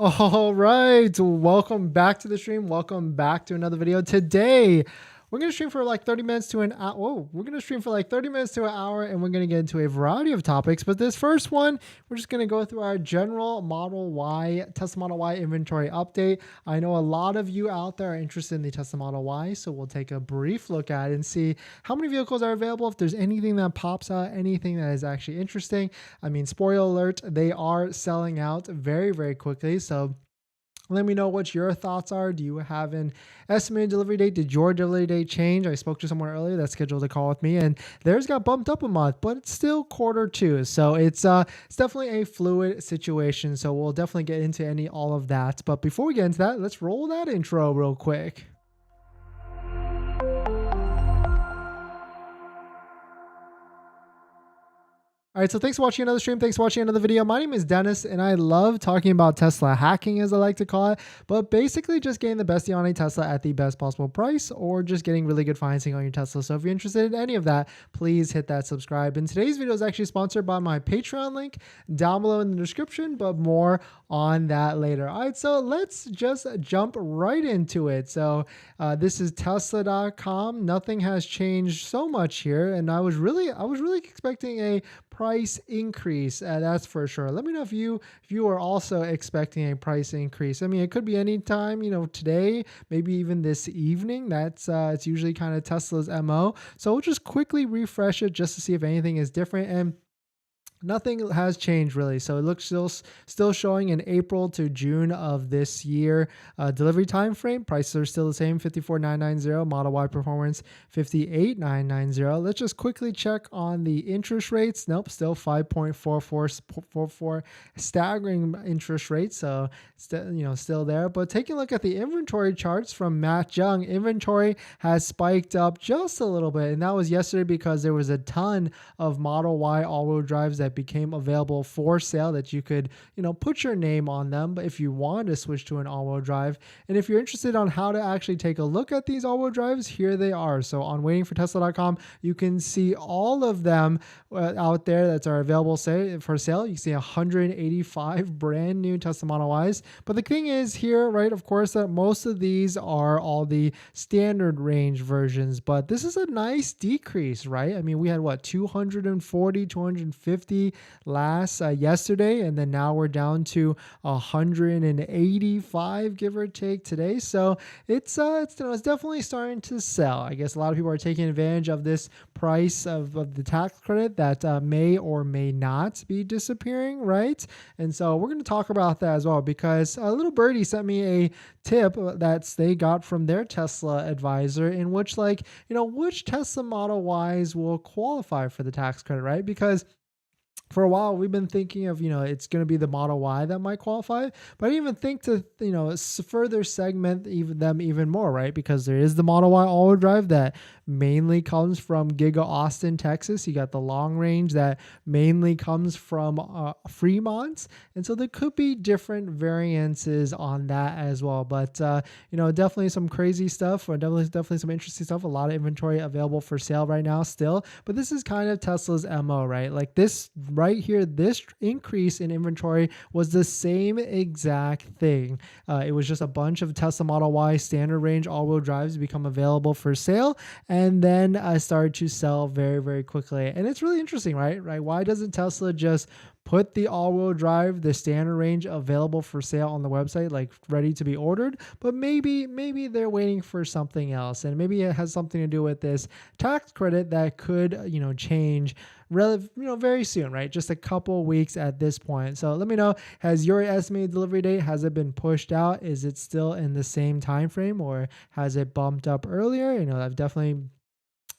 All right, welcome back to the stream. Welcome back to another video. Today, we're going to stream for like 30 minutes to an hour. Whoa, we're going to stream for like 30 minutes to an hour, and we're going to get into a variety of topics. But this first one, we're just going to go through our general Model Y, Tesla Model Y inventory update. I know a lot of you out there are interested in the Tesla Model Y, so we'll take a brief look at it and see how many vehicles are available. If there's anything that pops out, anything that is actually interesting. I mean, spoiler alert, they are selling out very, very quickly. So let me know what your thoughts are. Do you have an estimated delivery date? Did your delivery date change? I spoke to someone earlier that scheduled a call with me, and theirs got bumped up a month, but it's still Q2. So it's definitely a fluid situation. So we'll definitely get into all of that. But before we get into that, let's roll that intro real quick. All right, so thanks for watching another stream. Thanks for watching another video. My name is Dennis, and I love talking about Tesla hacking, as I like to call it, but basically just getting the best deal on a Tesla at the best possible price, or just getting really good financing on your Tesla. So if you're interested in any of that, please hit that subscribe. And today's video is actually sponsored by my Patreon link down below in the description, but more on that later. All right, so let's just jump right into it. So this is Tesla.com. Nothing has changed so much here, and I was really expecting a price increase, that's for sure. Let me know if you are also expecting a price increase. I mean, it could be any time, today, maybe even this evening. That's it's usually kind of Tesla's MO. So we'll just quickly refresh it just to see if anything is different. And nothing has changed really. So it looks still showing in April to June of this year. Delivery time frame, prices are still the same, 54,990. Model Y performance, 58,990. Let's just quickly check on the interest rates. Nope, still 5.4444, staggering interest rate. So still there. But taking a look at the inventory charts from Matt Jung, inventory has spiked up just a little bit, and that was yesterday because there was a ton of Model Y all-wheel drives that became available for sale that you could, put your name on them. But if you want to switch to an all-wheel drive, and if you're interested on how to actually take a look at these all-wheel drives, here they are. So on waitingfortesla.com, you can see all of them out there that are available for sale. You can see 185 brand new Tesla Model Ys. But the thing is here, right, of course, that most of these are all the standard range versions, but this is a nice decrease, right? I mean, we had 240, 250 yesterday, and then now we're down to 185, give or take, today. So it's definitely starting to sell. I guess a lot of people are taking advantage of this price of the tax credit that may or may not be disappearing, right? And so we're going to talk about that as well, because a little birdie sent me a tip that they got from their Tesla advisor, in which which Tesla Model Ys will qualify for the tax credit, right? Because for a while, we've been thinking of, it's going to be the Model Y that might qualify, but I didn't even think to, further segment them even more, right? Because there is the Model Y all-wheel drive that mainly comes from Giga Austin, Texas. You got the long range that mainly comes from Fremont. And so there could be different variances on that as well. But, definitely some crazy stuff, or definitely some interesting stuff. A lot of inventory available for sale right now still. But this is kind of Tesla's MO, right? Like this right here, this increase in inventory was the same exact thing. It was just a bunch of Tesla Model Y standard range all-wheel drives become available for sale, and then started to sell very, very quickly. And it's really interesting, right? Why doesn't Tesla just put the all-wheel drive, the standard range, available for sale on the website, like ready to be ordered? But maybe they're waiting for something else, and maybe it has something to do with this tax credit that could, change very soon, right? Just a couple weeks at this point. So let me know, has your estimated delivery date, has it been pushed out? Is it still in the same time frame, or has it bumped up earlier? I've definitely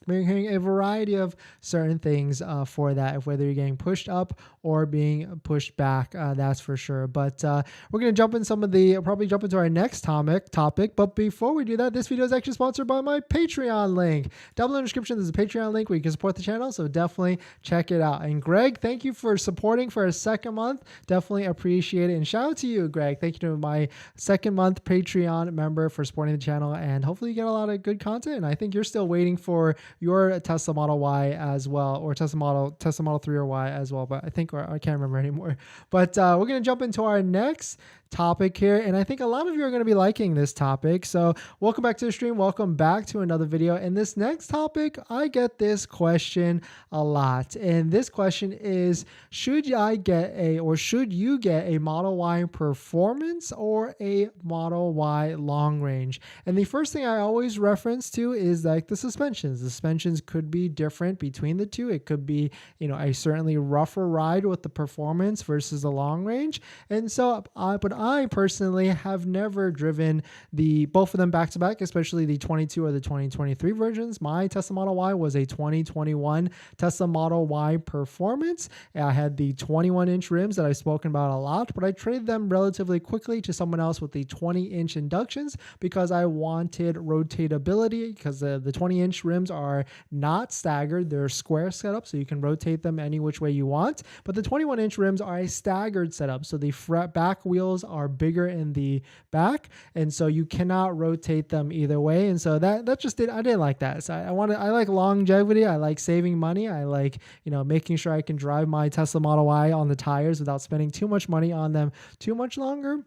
been hearing a variety of certain things for that, whether you're getting pushed up or being pushed back, that's for sure. But we're going to probably jump into our next topic. But before we do that, this video is actually sponsored by my Patreon link. Down below in the description, there's a Patreon link where you can support the channel, so definitely check it out. And Greg, thank you for supporting for a second month. Definitely appreciate it. And shout out to you, Greg. Thank you to my second month Patreon member for supporting the channel. And hopefully you get a lot of good content. And I think you're still waiting for your Tesla Model Y as well, or Tesla Model 3 or Y as well. But I can't remember anymore. But we're going to jump into our next topic here, and I think a lot of you are going to be liking this topic. So welcome back to the stream. Welcome back to another video. And this next topic, I get this question a lot. And this question is, should you get a Model Y Performance or a Model Y Long Range? And the first thing I always reference to is like the suspensions. The suspensions could be different between the two. It could be, a certainly rougher ride with the Performance versus the Long Range. And so, but I personally have never driven both of them back to back, especially the 22 or the 2023 versions. My Tesla Model Y was a 2021 Tesla Model Y Performance. I had the 21-inch rims that I've spoken about a lot, but I traded them relatively quickly to someone else with the 20-inch inductions because I wanted rotatability, because the 20-inch rims are not staggered. They're square setup, so you can rotate them any which way you want. But the 21-inch rims are a staggered setup, so the back wheels are bigger in the back, and so you cannot rotate them either way. And so I didn't like that. So I like longevity. I like saving money. I like making sure I can drive my Tesla Model Y on the tires without spending too much money on them too much longer.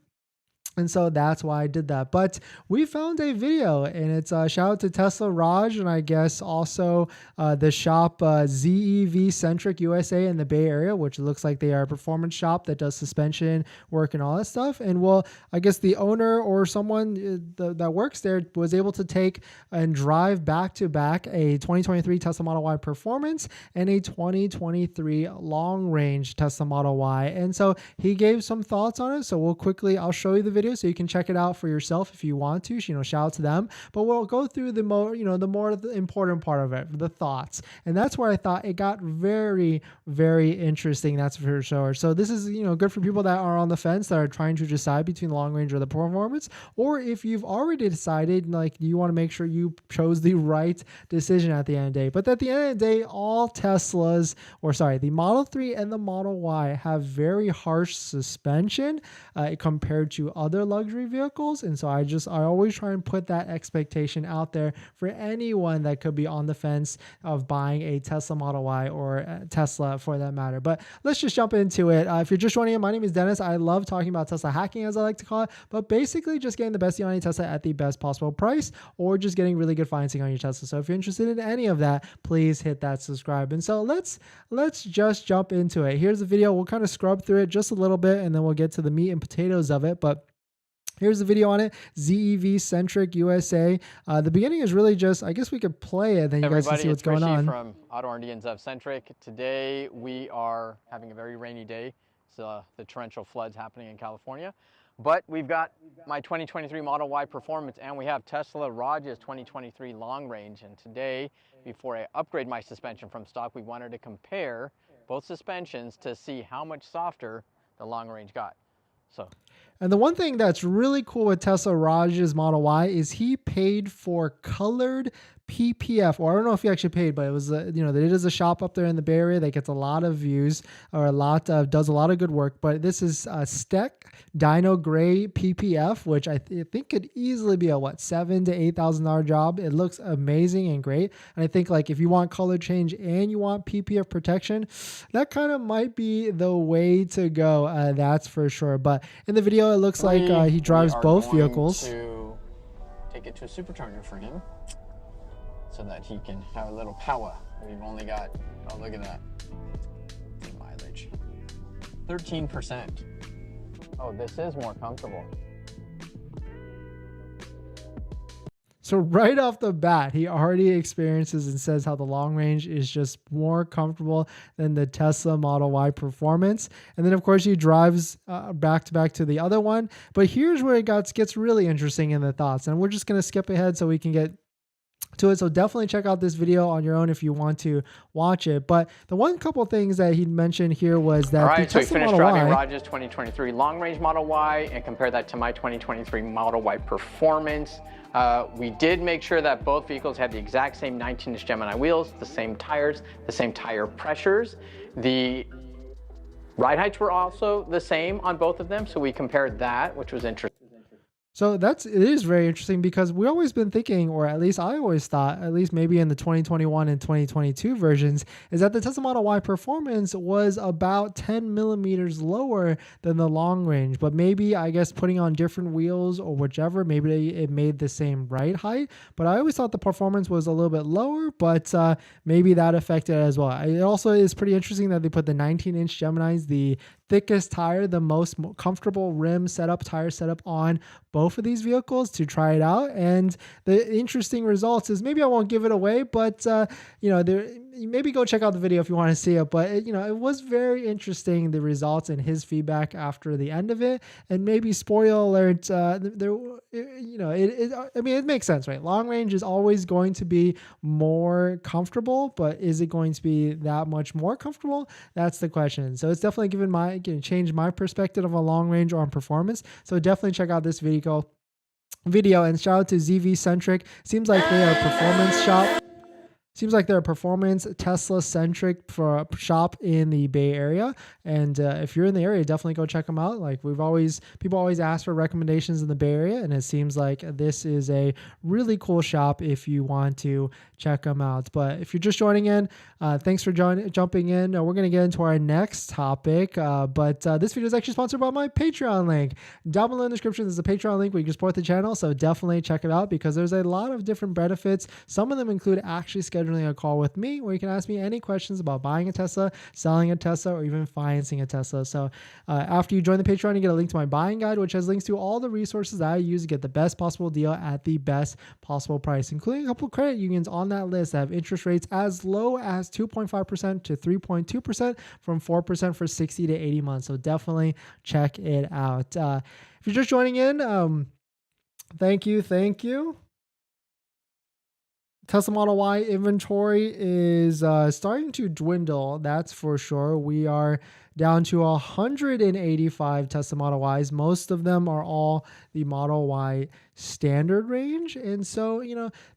And so that's why I did that. But we found a video, and it's a shout out to Tesla Raj, and I guess also the shop ZEV Centric USA in the Bay Area, which looks like they are a performance shop that does suspension work and all that stuff. And well, I guess the owner or someone that works there was able to take and drive back to back a 2023 Tesla Model Y Performance and a 2023 Long Range Tesla Model Y. And so he gave some thoughts on it. So I'll show you the video so you can check it out for yourself if you want to. Shout out to them. But we'll go through the more important part of it, the thoughts. And that's where I thought it got very, very interesting. That's for sure. So this is good for people that are on the fence, that are trying to decide between the Long Range or the Performance, or if you've already decided, like, you want to make sure you chose the right decision at the end of the day. But at the end of the day, all the Model 3 and the Model Y have very harsh suspension compared to other luxury vehicles. And so I always try and put that expectation out there for anyone that could be on the fence of buying a Tesla Model Y or a Tesla for that matter. But let's just jump into it. If you're just joining in, my name is Dennis. I love talking about Tesla hacking, as I like to call it, but basically just getting the best deal on your Tesla at the best possible price, or just getting really good financing on your Tesla. So if you're interested in any of that, please hit that subscribe. And so let's just jump into it. Here's the video. We'll kind of scrub through it just a little bit, and then we'll get to the meat and potatoes of it. But here's the video on it. ZEV Centric USA. The beginning is really just, I guess we could play it, then you guys can see what's going on. From Auto Indians of Centric. Today we are having a very rainy day. It's the torrential floods happening in California. But we've got my 2023 Model Y Performance, and we have Tesla Raj's 2023 Long Range. And today, before I upgrade my suspension from stock, we wanted to compare both suspensions to see how much softer the Long Range got. And the one thing that's really cool with Tesla Raj's Model Y is he paid for colored PPF, or I don't know if he actually paid, but it was it is a shop up there in the Bay Area that gets a lot of views, or does a lot of good work. But this is Steck Dino Gray PPF, which I think could easily be a $7,000 to $8,000 job. It looks amazing and great, and I think, like, if you want color change and you want PPF protection, that kind of might be the way to go. That's for sure. But in the video, it looks like he drives both vehicles. To take it to a supercharger for him, so that he can have a little power. We've only got, oh, look at that, mileage, 13%. Oh, this is more comfortable. So right off the bat, he already experiences and says how the Long Range is just more comfortable than the Tesla Model Y Performance. And then, of course, he drives back to back to the other one. But here's where it gets really interesting in the thoughts. And we're just going to skip ahead so we can get to it. So definitely check out this video on your own if you want to watch it. But the one couple things that he mentioned here was that, all right, so we finished driving Raj's 2023 Long Range Model Y and compare that to my 2023 Model Y Performance. We did make sure that both vehicles had the exact same 19-inch Gemini wheels, the same tires, the same tire pressures. The ride heights were also the same on both of them, so we compared that, which was interesting. So it is very interesting because we always been thinking, or at least I always thought, at least maybe in the 2021 and 2022 versions, is that the Tesla Model Y performance was about 10 millimeters lower than the long range. But maybe, I guess, putting on different wheels or whichever, maybe it made the same ride height. But I always thought the performance was a little bit lower, but maybe that affected it as well. It also is pretty interesting that they put the 19-inch Geminis, the thickest tire, the most comfortable tire setup on both of these vehicles to try it out. And the interesting results is, maybe I won't give it away, but maybe go check out the video if you want to see it. But it was very interesting, the results and his feedback after the end of it. And maybe spoiler alert, it makes sense, right? Long range is always going to be more comfortable, but is it going to be that much more comfortable? That's the question. So it's definitely changed my perspective of a long range on performance. So definitely check out this video, and shout out to ZV Centric. Seems like they are a performance shop. Seems like they're a performance Tesla-centric for a shop in the Bay Area. And if you're in the area, definitely go check them out. Like people always ask for recommendations in the Bay Area, and it seems like this is a really cool shop if you want to check them out. But if you're just joining in, thanks for jumping in. We're going to get into our next topic. But this video is actually sponsored by my Patreon link. Down below in the description, there's a Patreon link where you can support the channel. So definitely check it out because there's a lot of different benefits. Some of them include actually scheduling a call with me where you can ask me any questions about buying a Tesla, selling a Tesla, or even financing a Tesla. So after you join the Patreon, you get a link to my buying guide, which has links to all the resources that I use to get the best possible deal at the best possible price, including a couple of credit unions on that list that have interest rates as low as 2.5% to 3.2% from 4% for 60 to 80 months. So definitely check it out. If you're just joining in, thank you. Tesla Model Y inventory is starting to dwindle. That's for sure. We are down to 185 Tesla Model Ys. Most of them are all the Model Y standard range. And so,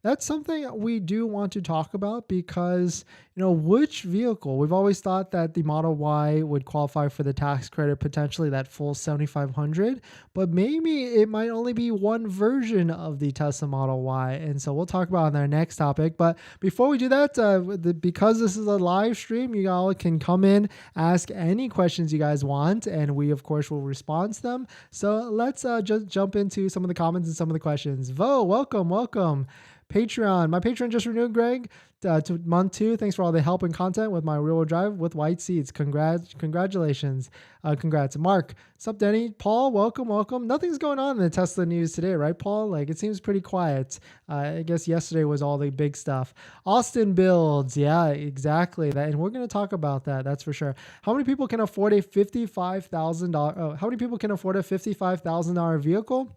that's something we do want to talk about because, which vehicle? We've always thought that the Model Y would qualify for the tax credit, potentially that full 7,500, but maybe it might only be one version of the Tesla Model Y. And so we'll talk about it on our next topic. But before we do that, because this is a live stream, you all can come in, ask any questions you guys want, and we of course will respond to them. So let's just jump into some of the comments and some of the questions. Vo, welcome. Patreon. My Patreon just renewed, Greg, to month 2. Thanks for all the help and content with my rear-wheel drive with white seats. Congratulations. Congrats. Mark. Sup, Denny? Paul, welcome. Nothing's going on in the Tesla news today, right, Paul? Like, it seems pretty quiet. I guess yesterday was all the big stuff. Austin builds. Yeah, exactly. That, and we're going to talk about that. That's for sure. How many people can afford a $55,000? How many people can afford a $55,000 vehicle?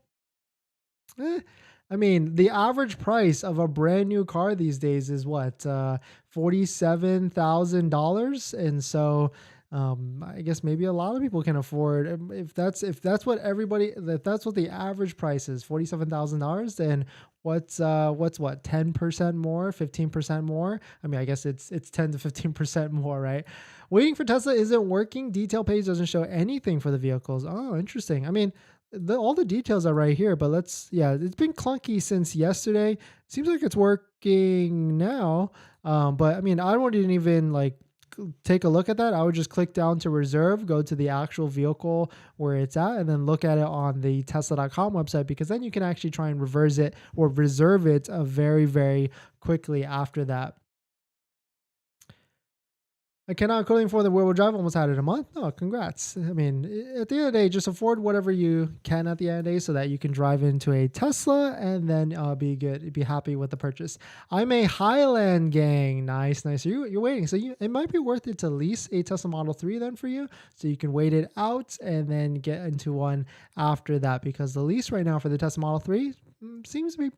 I mean, the average price of a brand new car these days is what, $47,000, and so I guess maybe a lot of people can afford. If that's what the average price is, $47,000, then what's 10% more, 15% more? I mean, I guess it's 10 to 15% more, right? Waiting for Tesla isn't working. Detail page doesn't show anything for the vehicles. Oh, interesting. I mean, all the details are right here, but it's been clunky since yesterday. Seems like it's working now. But I mean, I wouldn't even take a look at that. I would just click down to reserve, go to the actual vehicle where it's at, and then look at it on the Tesla.com website, because then you can actually try and reverse it or reserve it very, very quickly after that. I cannot coding for the rear-wheel drive. Almost had it a month. Oh, congrats. I mean, at the end of the day, just afford whatever you can at the end of the day so that you can drive into a Tesla and then be good, be happy with the purchase. I'm a Highland gang. Nice. You're waiting. So it might be worth it to lease a Tesla Model 3 then for you, so you can wait it out and then get into one after that, because the lease right now for the Tesla Model 3 seems to be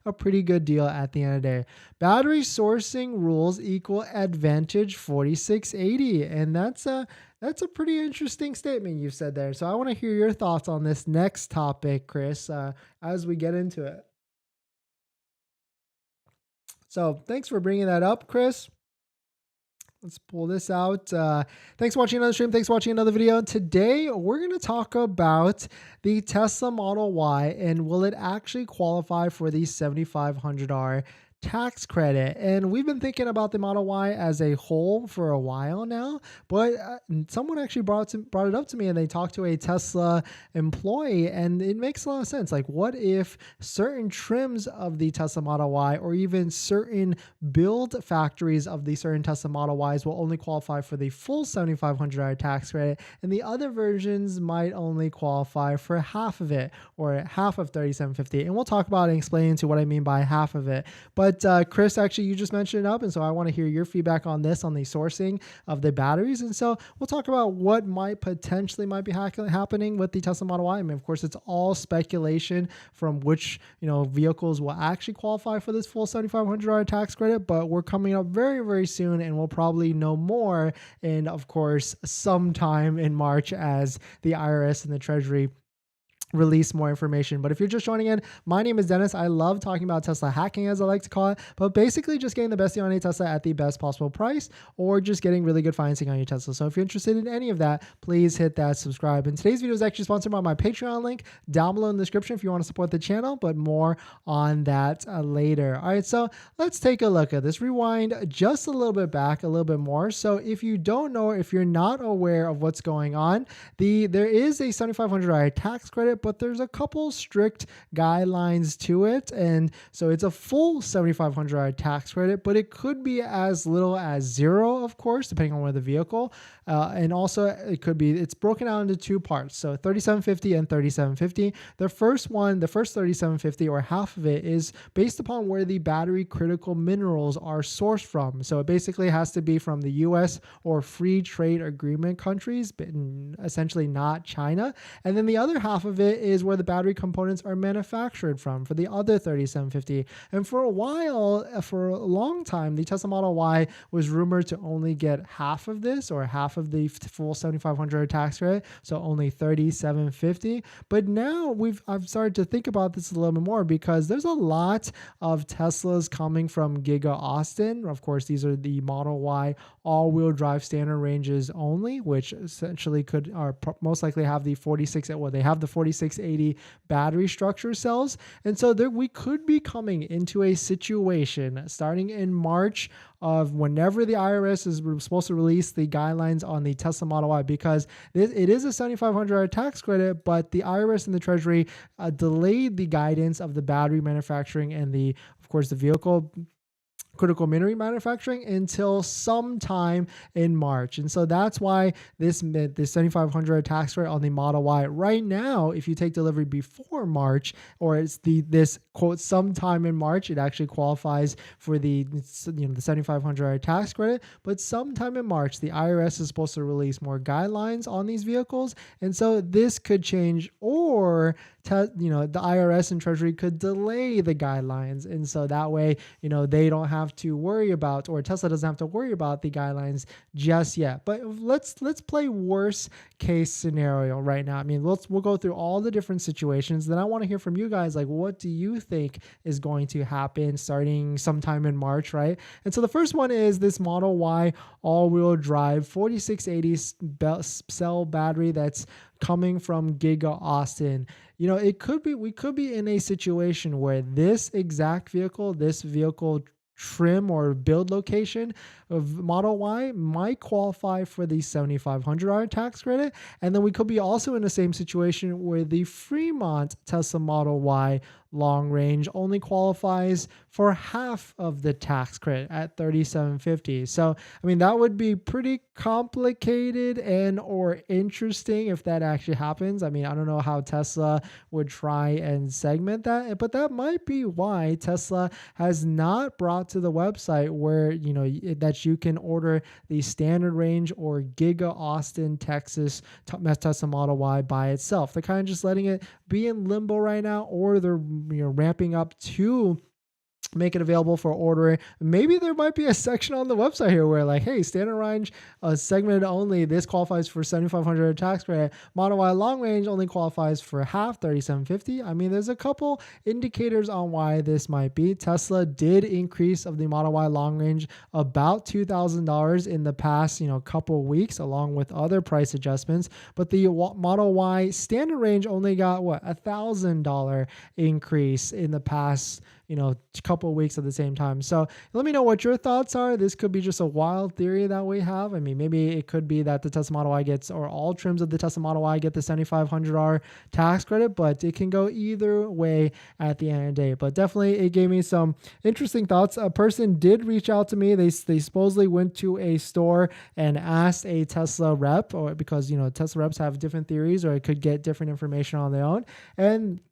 a pretty good deal at the end of the day. Battery sourcing rules equal advantage 4680, and that's a pretty interesting statement you've said there. So I want to hear your thoughts on this next topic, Chris, as we get into it. So thanks for bringing that up, Chris. Let's pull this out. Thanks for watching another stream. Thanks for watching another video. Today, we're going to talk about the Tesla Model Y and will it actually qualify for the $7,500 tax credit. And we've been thinking about the Model Y as a whole for a while now, but someone actually brought it up to me, and they talked to a Tesla employee, and it makes a lot of sense. Like, what if certain trims of the Tesla Model Y, or even certain build factories of the certain Tesla Model Ys, will only qualify for the full $7,500 tax credit, and the other versions might only qualify for half of it, or half of $3,750. And we'll talk about and explain into what I mean by half of it. But Chris, actually, you just mentioned it up, and so I want to hear your feedback on this, on the sourcing of the batteries. And so we'll talk about what might potentially be happening with the Tesla Model Y. I mean, of course, it's all speculation from which vehicles will actually qualify for this full $7,500 tax credit, but we're coming up very, very soon, and we'll probably know more in, of course, sometime in March as the IRS and the Treasury release more information. But if you're just joining in, my name is Dennis. I love talking about Tesla hacking, as I like to call it, but basically just getting the best deal on a Tesla at the best possible price, or just getting really good financing on your Tesla. So if you're interested in any of that, please hit that subscribe. And today's video is actually sponsored by my Patreon link down below in the description if you want to support the channel, but more on that later. All right, so let's take a look at this. Rewind just a little bit back, a little bit more. So if you don't know, if you're not aware of what's going on, there is a $7,500 tax credit, but there's a couple strict guidelines to it. And so it's a full $7,500 tax credit, but it could be as little as zero, of course, depending on where the vehicle. And also it's broken out into two parts. So $3,750 and $3,750. The first one, the first $3,750, or half of it, is based upon where the battery critical minerals are sourced from. So it basically has to be from the US or free trade agreement countries, but essentially not China. And then the other half of it is where the battery components are manufactured from, for the other $3,750. And for a while, for a long time, the Tesla Model Y was rumored to only get half of this, or half of the full $7,500 tax credit, so only $3,750. But now I've started to think about this a little bit more, because there's a lot of Teslas coming from Giga Austin. Of course, these are the Model Y all-wheel drive standard ranges only, which essentially most likely have the 4680 battery structure cells. And so we could be coming into a situation starting in March of whenever the IRS is supposed to release the guidelines on the Tesla Model Y, because it is a $7,500 tax credit, but the IRS and the Treasury delayed the guidance of the battery manufacturing and of course, the vehicle critical mineral manufacturing until sometime in March. And so that's why this $7,500 tax rate on the Model Y right now, if you take delivery before March, or it's this quote sometime in March, it actually qualifies for the $7,500 tax credit. But sometime in March, the IRS is supposed to release more guidelines on these vehicles, and so this could change, or the IRS and Treasury could delay the guidelines, and so that way they don't have to worry about, or Tesla doesn't have to worry about the guidelines just yet. But let's play worst case scenario right now. I mean, we'll go through all the different situations. Then I want to hear from you guys, like, what do you think is going to happen starting sometime in March, right? And so the first one is this Model Y all-wheel drive 4680 cell battery that's coming from Giga Austin. We could be in a situation where this exact vehicle, this vehicle trim or build location of Model Y might qualify for the $7,500 tax credit. And then we could be also in the same situation where the Fremont Tesla Model Y long range only qualifies for half of the tax credit at $3,750. So, I mean, that would be pretty complicated and or interesting if that actually happens. I mean, I don't know how Tesla would try and segment that, but that might be why Tesla has not brought to the website where, that you can order the standard range or Giga Austin, Texas Tesla Model Y by itself. They're kind of just letting it be in limbo right now, or they're ramping up to make it available for ordering. Maybe there might be a section on the website here where like, hey, standard range segmented only, this qualifies for 7,500 tax credit. Model Y long range only qualifies for half, 3,750. I mean, there's a couple indicators on why this might be. Tesla did increase of the Model Y long range about $2,000 in the past, couple weeks, along with other price adjustments. But the Model Y standard range only got what, $1,000 increase in the past couple of weeks at the same time. So let me know what your thoughts are. This could be just a wild theory that we have. I mean, maybe it could be that the Tesla Model Y gets, or all trims of the Tesla Model Y get the $7,500 tax credit, but it can go either way at the end of the day. But definitely it gave me some interesting thoughts. A person did reach out to me. They supposedly went to a store and asked a Tesla rep, or because, Tesla reps have different theories, or it could get different information on their own. And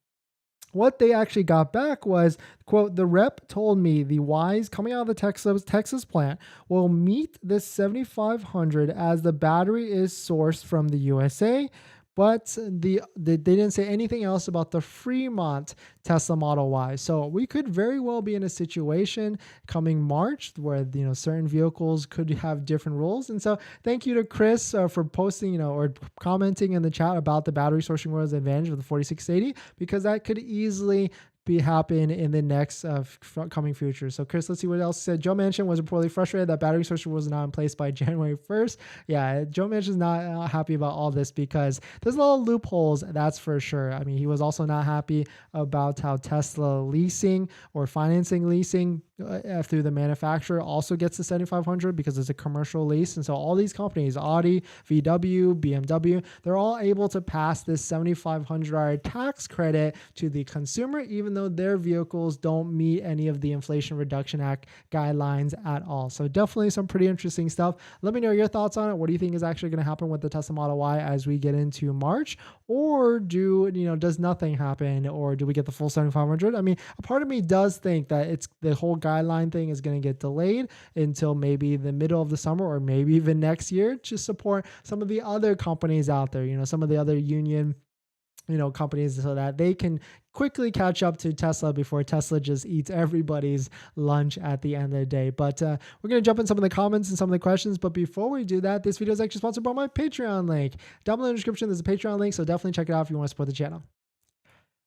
what they actually got back was, quote, the rep told me the Ys coming out of the Texas plant will meet the 7,500 as the battery is sourced from the USA, but they didn't say anything else about the Fremont Tesla Model Y. So we could very well be in a situation coming March where certain vehicles could have different rules. And so thank you to Chris for posting or commenting in the chat about the battery sourcing rules advantage of the 4680, because that could easily happen in the next coming future. So Chris, let's see what else said. Joe Manchin was reportedly frustrated that battery sourcing was not in place by January 1st. Yeah, Joe Manchin's not happy about all this because there's a lot of loopholes, that's for sure. I mean, he was also not happy about how Tesla leasing or financing leasing through the manufacturer also gets the 7,500 because it's a commercial lease. And so all these companies, Audi, VW, BMW, they're all able to pass this $7,500 tax credit to the consumer, even though their vehicles don't meet any of the Inflation Reduction Act guidelines at all. So definitely some pretty interesting stuff. Let me know your thoughts on it. What do you think is actually going to happen with the Tesla Model Y as we get into March? Or does nothing happen? Or do we get the full 7,500? I mean, a part of me does think that it's the whole guideline thing is going to get delayed until maybe the middle of the summer, or maybe even next year, to support some of the other companies out there, some of the other union companies, so that they can quickly catch up to Tesla before Tesla just eats everybody's lunch at the end of the day. But we're going to jump in some of the comments and some of the questions. But before we do that, this video is actually sponsored by my Patreon link. Down below in the description, there's a Patreon link, so definitely check it out if you want to support the channel.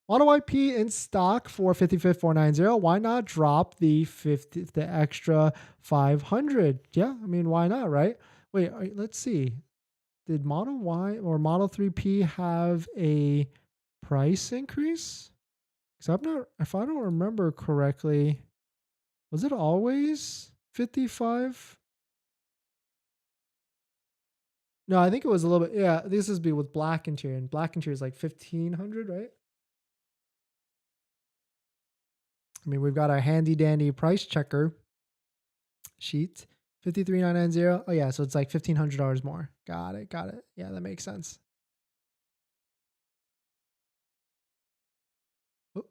Model YP in stock for $55,490. Why not drop the extra 500? Yeah, I mean, why not, right? Wait, let's see. Did Model Y or Model 3P have a price increase? Because if I don't remember correctly, was it always 55? No, I think it was a little bit. Yeah, this is with black interior, and black interior is like 1,500, right? I mean, we've got our handy dandy price checker sheet, 53,990. Oh yeah, so it's like $1,500 more. Got it. Yeah, that makes sense. Oh.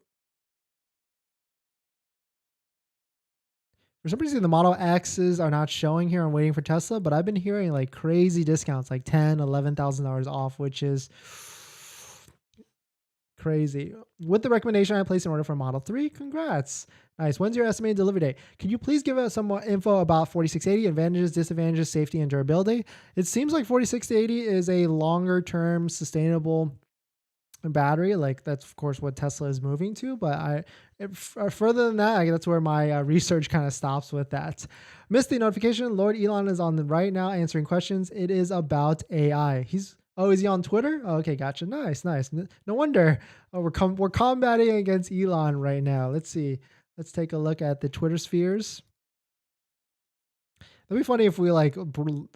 For some reason, the Model X's are not showing here. I'm waiting for Tesla, but I've been hearing like crazy discounts, like $10,000, $11,000 off, which is crazy. With the recommendation, I placed an order for Model 3. Congrats. Nice. When's your estimated delivery date? Can you please give us some more info about 4680, advantages, disadvantages, safety, and durability? It seems like 4680 is a longer term sustainable battery. Like that's of course what Tesla is moving to, but further than that, that's where my research kind of stops with that. Missed the notification. Lord Elon is on the right now answering questions. It is about AI. Is he on Twitter? Oh, okay, gotcha. Nice. No wonder. We're combating against Elon right now. Let's see. Let's take a look at the Twitter spheres. That'd be funny if we no,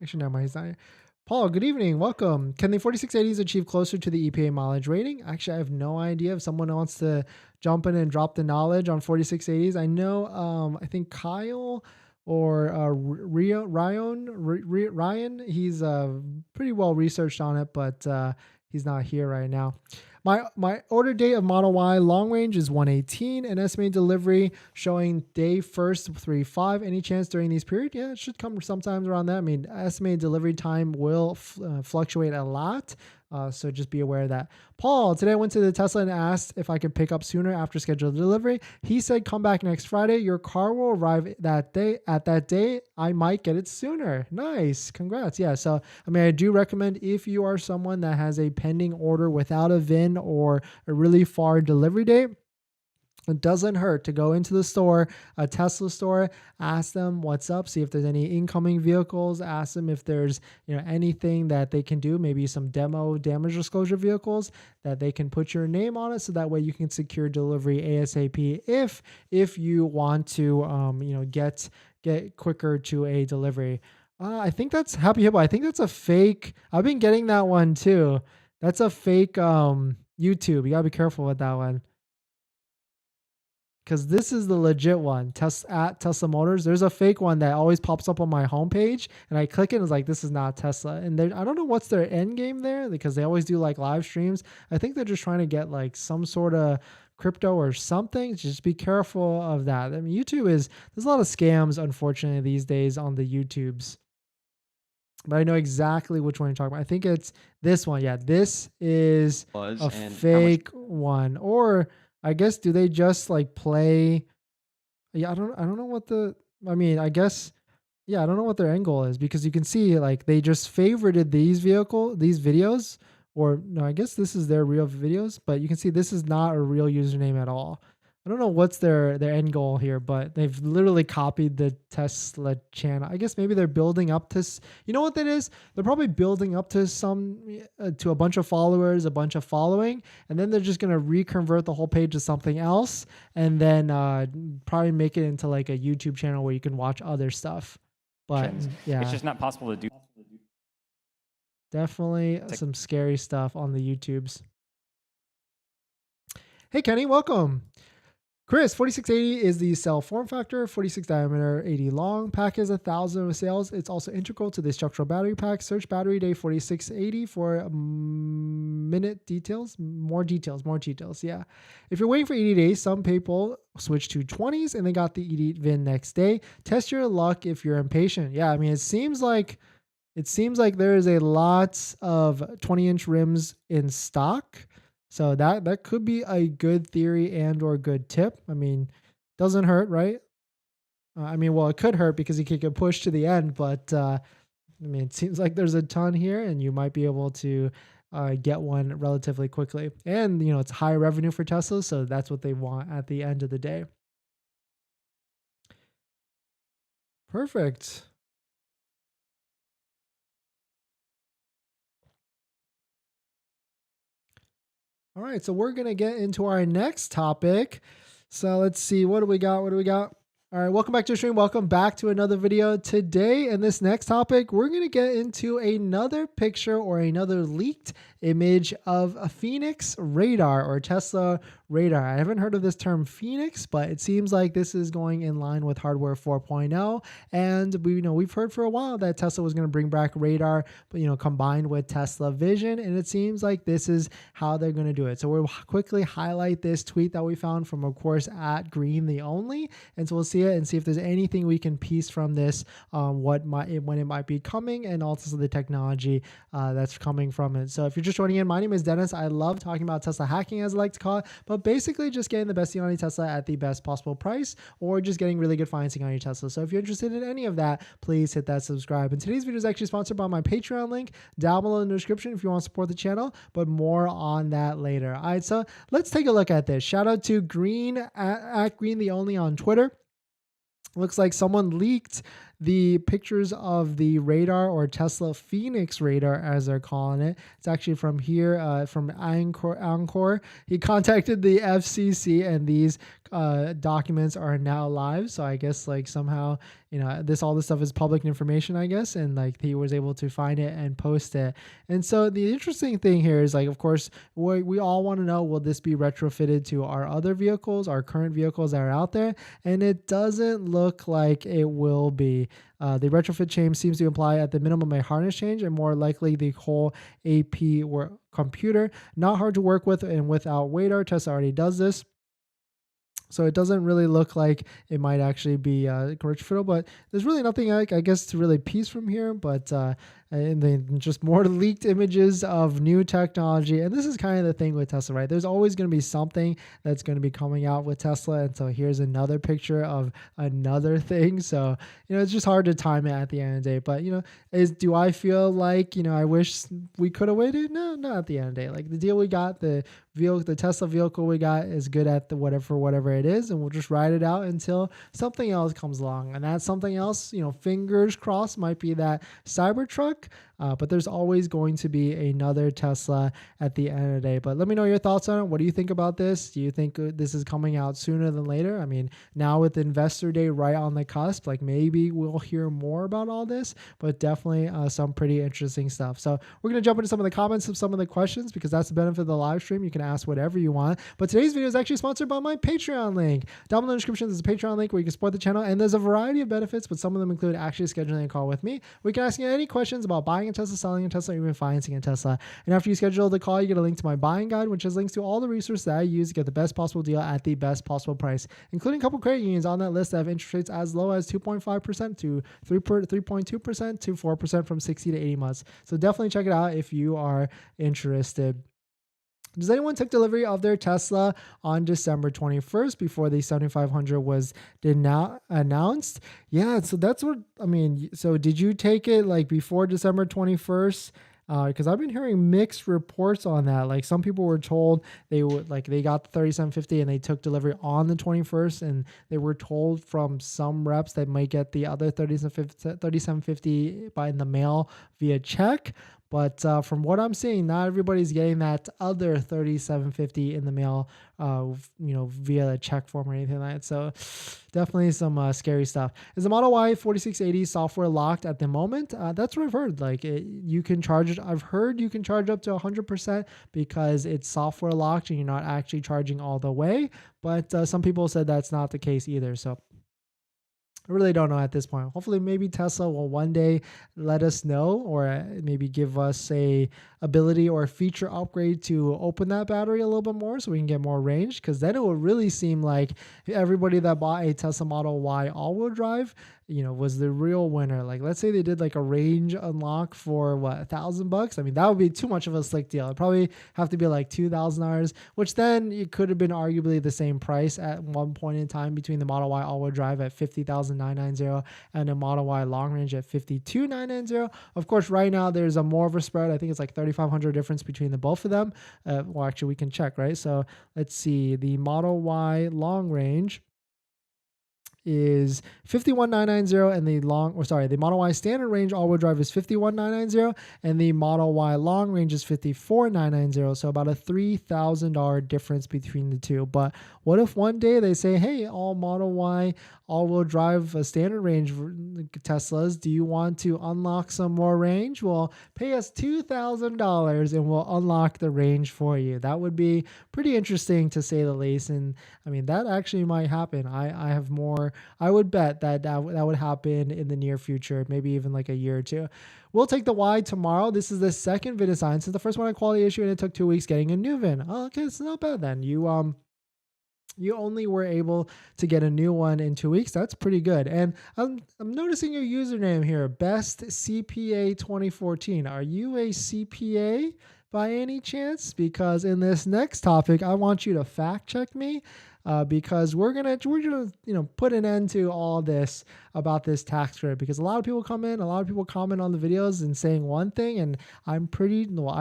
actually never mind. He's not here. Paul, good evening. Welcome. Can the 4680s achieve closer to the EPA mileage rating? Actually, I have no idea. If someone wants to jump in and drop the knowledge on 4680s, I know. I think Kyle or Ryan, he's pretty well researched on it, but he's not here right now. my order date of Model Y long range is 118, and estimated delivery showing day first 3/5. Any chance during these periods? Yeah, it should come sometimes around that. I mean, estimated delivery time will fluctuate a lot. So just be aware of that. Paul, today I went to the Tesla and asked if I could pick up sooner after scheduled delivery. He said, come back next Friday. Your car will arrive that day. At that day, I might get it sooner. Nice. Congrats. Yeah. So, I mean, I do recommend if you are someone that has a pending order without a VIN or a really far delivery date, it doesn't hurt to go into the store, a Tesla store, ask them what's up, see if there's any incoming vehicles, ask them if there's anything that they can do, maybe some demo damage disclosure vehicles that they can put your name on it, so that way you can secure delivery ASAP if you want to get quicker to a delivery. I think that's Happy Hippo. I think that's a fake. I've been getting that one too. That's a fake YouTube. You gotta be careful with that one, because this is the legit one. At Tesla Motors. There's a fake one that always pops up on my homepage, and I click it and it's like, this is not Tesla. And I don't know what's their end game there, because they always do like live streams. I think they're just trying to get like some sort of crypto or something. Just be careful of that. I mean, there's a lot of scams, unfortunately, these days on the YouTubes. But I know exactly which one you're talking about. I think it's this one. Yeah, this is a fake one. Or I guess, do they just like play? Yeah, I don't know what I guess, yeah, I don't know what their end goal is, because you can see like they just favorited these videos, or no, I guess this is their real videos, but you can see this is not a real username at all. I don't know what's their end goal here, but they've literally copied the Tesla channel. I guess maybe they're building up to, you know what that is? They're probably building up to to a bunch of followers, a bunch of following, and then they're just going to reconvert the whole page to something else, and then probably make it into like a YouTube channel where you can watch other stuff. But yeah, it's just not possible to do. Definitely some scary stuff on the YouTubes. Hey, Kenny, welcome. Chris, 4680 is the cell form factor, 46 diameter, 80 long. Pack is 1,000 cells. It's also integral to the structural battery pack. Search battery day 4680 for minute details. More details. Yeah. If you're waiting for 80 days, some people switch to 20s and they got the ED VIN next day. Test your luck if you're impatient. Yeah, I mean, it seems like there is a lot of 20-inch rims in stock. So that could be a good theory and or good tip. I mean, doesn't hurt, right? Well, it could hurt because you could get pushed to the end, but it seems like there's a ton here, and you might be able to get one relatively quickly. And it's high revenue for Tesla, so that's what they want at the end of the day. Perfect. All right, so we're going to get into our next topic. So let's see, what do we got? All right, welcome back to the stream. Welcome back to another video. Today, in this next topic, we're going to get into another picture or another leaked image of a Phoenix radar, or Tesla radar. I haven't heard of this term Phoenix, but it seems like this is going in line with hardware 4.0. And we've heard for a while that Tesla was going to bring back radar, but combined with Tesla Vision, and it seems like this is how they're going to do it. So we'll quickly highlight this tweet that we found from, of course, at Green the Only, and so we'll see it and see if there's anything we can piece from this, when it might be coming, and also the technology that's coming from it. So if you're just joining in, my name is Dennis. I love talking about Tesla hacking, as I like to call it, but basically just getting the best deal on your Tesla at the best possible price, or just getting really good financing on your Tesla. So if you're interested in any of that, please hit that subscribe. And today's video is actually sponsored by my Patreon link down below in the description if you want to support the channel, but more on that later. All right, so let's take a look at this. Shout out to Green at Green the Only on Twitter. Looks like someone leaked the pictures of the radar, or Tesla Phoenix radar, as they're calling it. It's actually from here, from Encore. He contacted the FCC, and these documents are now live. So I guess like somehow, all this stuff is public information, I guess. And like he was able to find it and post it. And so the interesting thing here is, like, of course, we all want to know, will this be retrofitted to our other vehicles, our current vehicles that are out there? And it doesn't look like it will be. The retrofit change seems to imply at the minimum a harness change and more likely the whole AP or computer. Not hard to work with and without radar. Tesla already does this. So it doesn't really look like it might actually be retrofitable, but there's really nothing I guess to really piece from here. But and then just more leaked images of new technology. And this is kind of the thing with Tesla, right? There's always going to be something that's going to be coming out with Tesla. And so here's another picture of another thing. So, it's just hard to time it at the end of the day. But, do I feel like, I wish we could have waited? No, not at the end of the day. Like the deal we got, the Tesla vehicle we got is good at the whatever it is. And we'll just ride it out until something else comes along. And that something else, fingers crossed, might be that Cybertruck. But there's always going to be another Tesla at the end of the day. But let me know your thoughts on it. What do you think about this? Do you think this is coming out sooner than later? I mean, now with Investor Day right on the cusp, like maybe we'll hear more about all this, but definitely some pretty interesting stuff. So we're going to jump into some of the comments of some of the questions because that's the benefit of the live stream. You can ask whatever you want. But today's video is actually sponsored by my Patreon link. Down below in the description, there's a Patreon link where you can support the channel, and there's a variety of benefits, but some of them include actually scheduling a call with me. We can ask you any questions about buying a Tesla, selling a Tesla, or even financing a Tesla. And after you schedule the call, you get a link to my buying guide, which has links to all the resources that I use to get the best possible deal at the best possible price, including a couple credit unions on that list that have interest rates as low as 2.5% to 3.2% to 4% from 60 to 80 months. So definitely check it out if you are interested. Does anyone take delivery of their Tesla on December 21st before the 7500 was announced? Yeah, so that's what I mean. So did you take it like before December 21st? Because I've been hearing mixed reports on that. Like some people were told they got the 3750 and they took delivery on the 21st, and they were told from some reps that might get the other 3750 by in the mail via check. But from what I'm seeing, not everybody's getting that other 3750 in the mail, via a check form or anything like that. So definitely some scary stuff. Is the Model Y 4680 software locked at the moment? That's what I've heard. Like you can charge it. I've heard you can charge up to 100% because it's software locked and you're not actually charging all the way. But some people said that's not the case either. So I really don't know at this point. Hopefully maybe Tesla will one day let us know, or maybe give us a ability or a feature upgrade to open that battery a little bit more so we can get more range, because then it will really seem like everybody that bought a Tesla Model Y all-wheel drive was the real winner. Like let's say they did like a range unlock for what, $1,000. I mean, that would be too much of a slick deal. It'd probably have to be like $2,000, which then it could have been arguably the same price at one point in time between the Model Y all-wheel drive at $50,990 and a Model Y long range at $52,990. Of course, right now there's a more of a spread. I think it's like $3,500 difference between the both of them. Well, actually we can check, right? So let's see, the Model Y long range is 51,990, and the Model Y standard range all-wheel drive is 51,990, and the Model Y long range is 54,990. So about a $3,000 difference between the two. But what if one day they say, hey, all Model Y all-wheel drive standard range Teslas, do you want to unlock some more range? Well, pay us $2,000 and we'll unlock the range for you. That would be pretty interesting to say the least. And I mean, that actually might happen. I would bet that would happen in the near future, maybe even like a year or two. We'll take the Y tomorrow. This is the second VIN assigned since the first one had quality issue and it took 2 weeks getting a new VIN. Oh, okay, it's not bad then. You only were able to get a new one in 2 weeks. That's pretty good. And I'm noticing your username here, Best CPA 2014. Are you a CPA by any chance? Because in this next topic, I want you to fact check me. Because we're gonna put an end to all this about this tax credit, because a lot of people comment on the videos and saying one thing, and I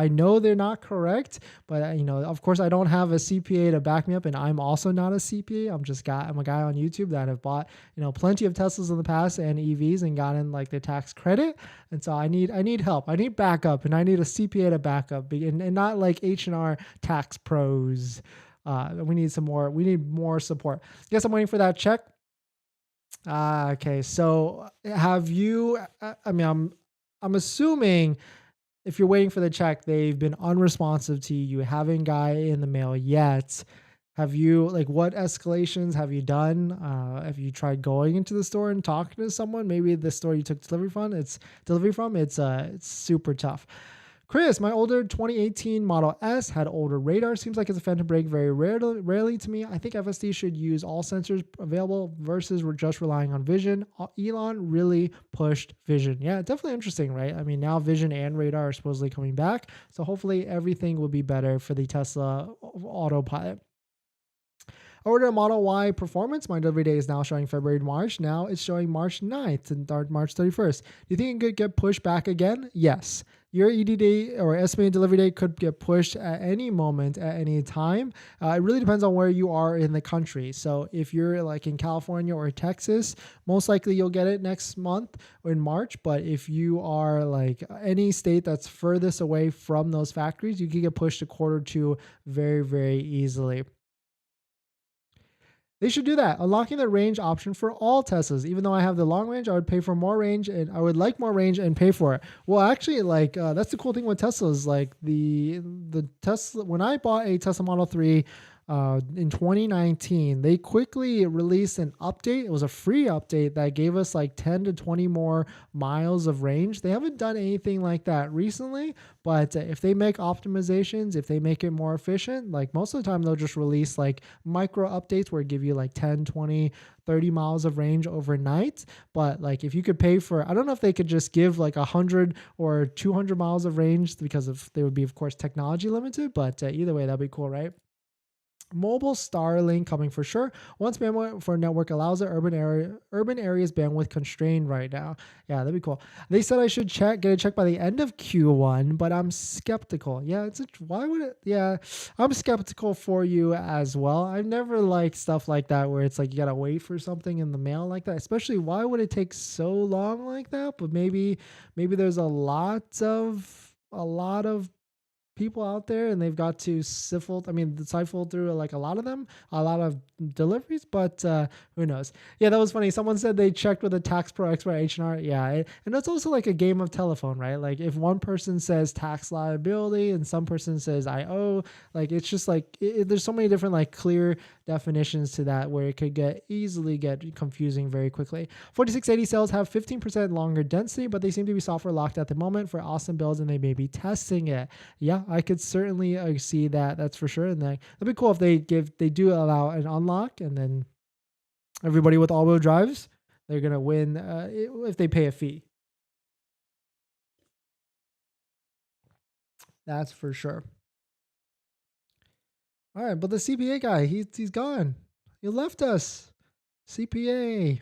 know they're not correct, but of course I don't have a CPA to back me up, and I'm also not a CPA. I'm a guy on YouTube that have bought plenty of Teslas in the past and EVs and gotten like the tax credit, and so I need help. I need backup, and I need a CPA to back up, and not like H&R tax pros. We need more support. Guess I'm waiting for that check. Okay. So have you, I'm assuming if you're waiting for the check, they've been unresponsive to you. You haven't got it in the mail yet. Have you like what escalations have you done? Have you tried going into the store and talking to someone? Maybe the store you took delivery from. It's super tough. Chris, my older 2018 Model S had older radar. Seems like it's a phantom brake very rarely to me. I think FSD should use all sensors available versus we're just relying on vision. Elon really pushed vision. Yeah, definitely interesting, right? I mean, now vision and radar are supposedly coming back. So hopefully everything will be better for the Tesla autopilot. I ordered a Model Y Performance. My delivery date is now showing February to March. Now it's showing March 9th and March 31st. Do you think it could get pushed back again? Yes. Your EDD or estimated delivery date could get pushed at any moment, at any time. It really depends on where you are in the country. So if you're like in California or Texas, most likely you'll get it next month or in March. But if you are like any state that's furthest away from those factories, you can get pushed a quarter or two very, very easily. They should do that. Unlocking the range option for all Teslas. Even though I have the long range, I would pay for more range and I would like more range and pay for it. Well, actually, like that's the cool thing with Teslas. Like the Tesla, when I bought a Tesla Model 3 in 2019, they quickly released an update. It was a free update that gave us like 10 to 20 more miles of range. They haven't done anything like that recently, but if they make optimizations, if they make it more efficient, like most of the time they'll just release like micro updates where it give you like 10, 20, 30 miles of range overnight. But like if you could pay for, I don't know if they could just give like 100 or 200 miles of range because of they would be of course technology limited, but either way that'd be cool, right? Mobile Starlink coming for sure. Once bandwidth for network allows it, urban areas bandwidth constrained right now. Yeah, that'd be cool. They said I should get it checked by the end of Q1, but I'm skeptical. Yeah, why would it? Yeah, I'm skeptical for you as well. I've never liked stuff like that where it's like you gotta wait for something in the mail like that. Especially why would it take so long like that? But maybe there's a lot of people out there and they've got to siphon through like a lot of them, a lot of deliveries, but who knows. Yeah, that was funny. Someone said they checked with a tax pro expert H&R. Yeah, and that's also like a game of telephone, right? Like if one person says tax liability and some person says I owe, like it's just like there's so many different like clear definitions to that where it could easily get confusing very quickly. 4680 cells have 15% longer density, but they seem to be software locked at the moment for awesome builds and they may be testing it. Yeah, I could certainly see that. That's for sure. And that'd be cool if they do allow an unlock, and then everybody with all-wheel drives, they're gonna win if they pay a fee. That's for sure. All right, but the CPA guy, he's gone. He left us. CPA.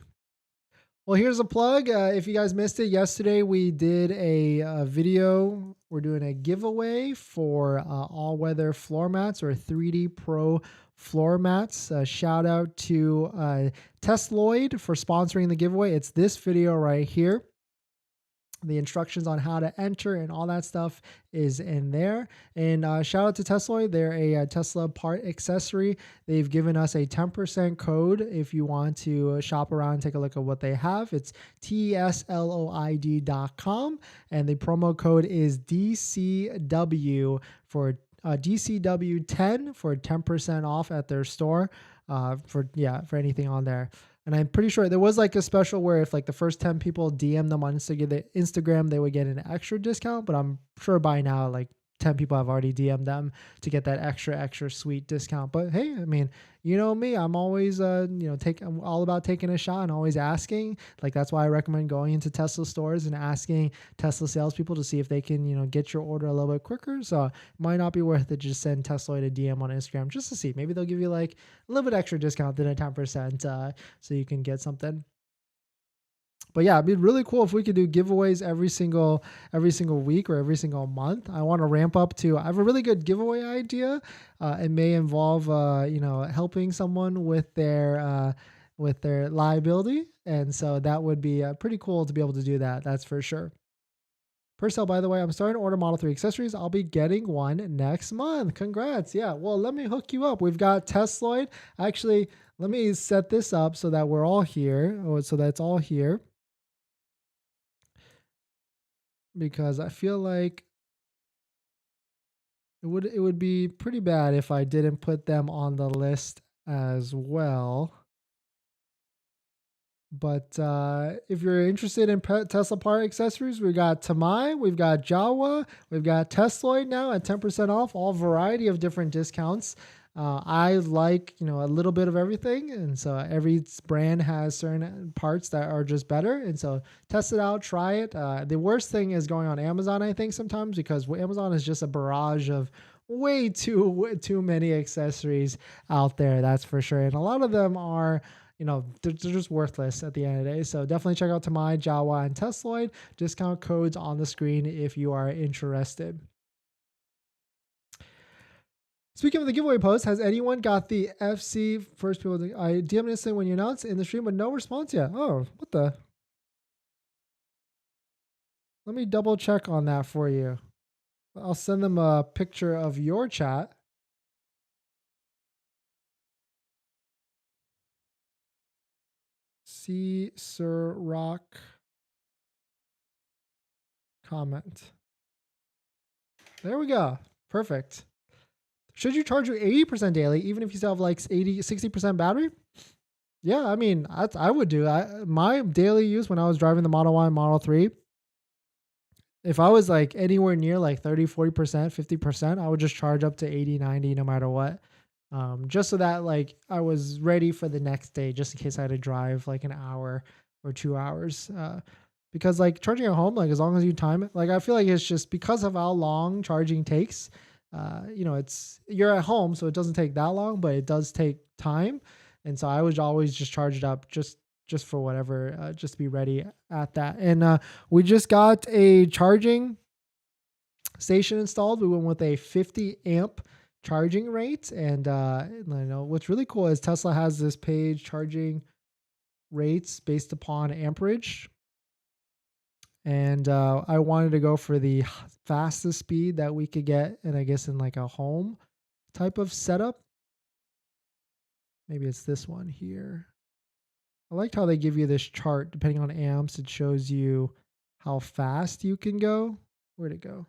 Well, here's a plug. If you guys missed it, yesterday we did a video. We're doing a giveaway for all-weather floor mats or 3D Pro floor mats. Shout out to Tesloid for sponsoring the giveaway. It's this video right here. The instructions on how to enter and all that stuff is in there. And shout out to Tesla. They're a Tesla part accessory. They've given us a 10% code if you want to shop around and take a look at what they have. It's tesloid.com. And the promo code is DCW for DCW10 for 10% off at their store for anything on there. And I'm pretty sure there was like a special where if like the first 10 people DM them on Instagram, they would get an extra discount. But I'm sure by now, like 10 people have already DM'd them to get that extra sweet discount. But hey, I mean, you know me, I'm always, I'm all about taking a shot and always asking. Like that's why I recommend going into Tesla stores and asking Tesla salespeople to see if they can, get your order a little bit quicker. So it might not be worth it. Just send Tesla a DM on Instagram just to see. Maybe they'll give you like a little bit extra discount than a 10%, so you can get something. But yeah, it'd be really cool if we could do giveaways every single week or every single month. I want to ramp up to. I have a really good giveaway idea. It may involve, helping someone with their liability, and so that would be pretty cool to be able to do that. That's for sure. Purcell, by the way, I'm starting to order Model 3 accessories. I'll be getting one next month. Congrats. Yeah, well, let me hook you up. We've got Tesloid. Actually, let me set this up so that we're all here. So that's all here. Because I feel like It would be pretty bad if I didn't put them on the list as well. But if you're interested in Tesla part accessories, we got Tamai, we've got Jawa, we've got Tesloid now at 10% off, all variety of different discounts. I like, a little bit of everything. And so every brand has certain parts that are just better. And so test it out, try it. The worst thing is going on Amazon, I think, sometimes, because Amazon is just a barrage of way too many accessories out there. That's for sure. And a lot of them are, they're just worthless at the end of the day. So definitely check out Tamai, Jawa, and Tesloid. Discount codes on the screen if you are interested. Speaking of the giveaway post, has anyone got the FC first people? I DM'd instantly when you announced in the stream, but no response yet. Oh, what the? Let me double check on that for you. I'll send them a picture of your chat. See Sir Rock comment. There we go. Perfect. Should you charge you 80% daily, even if you still have like 60% battery? Yeah, I mean, I would do. My daily use when I was driving the Model Y and Model 3, if I was like anywhere near like 30, 40%, 50%, I would just charge up to 80, 90, no matter what. Just so that like I was ready for the next day, just in case I had to drive like an hour or 2 hours. Because like charging at home, like as long as you time it, like I feel like it's just because of how long charging takes. You're at home, so it doesn't take that long, but it does take time. And so I would always just charge it up just for whatever, just to be ready at that. And we just got a charging station installed. We went with a 50 amp charging rate. And what's really cool is Tesla has this page, charging rates based upon amperage. And I wanted to go for the fastest speed that we could get, and I guess in like a home type of setup. Maybe it's this one here. I liked how they give you this chart. Depending on amps, it shows you how fast you can go. Where'd it go?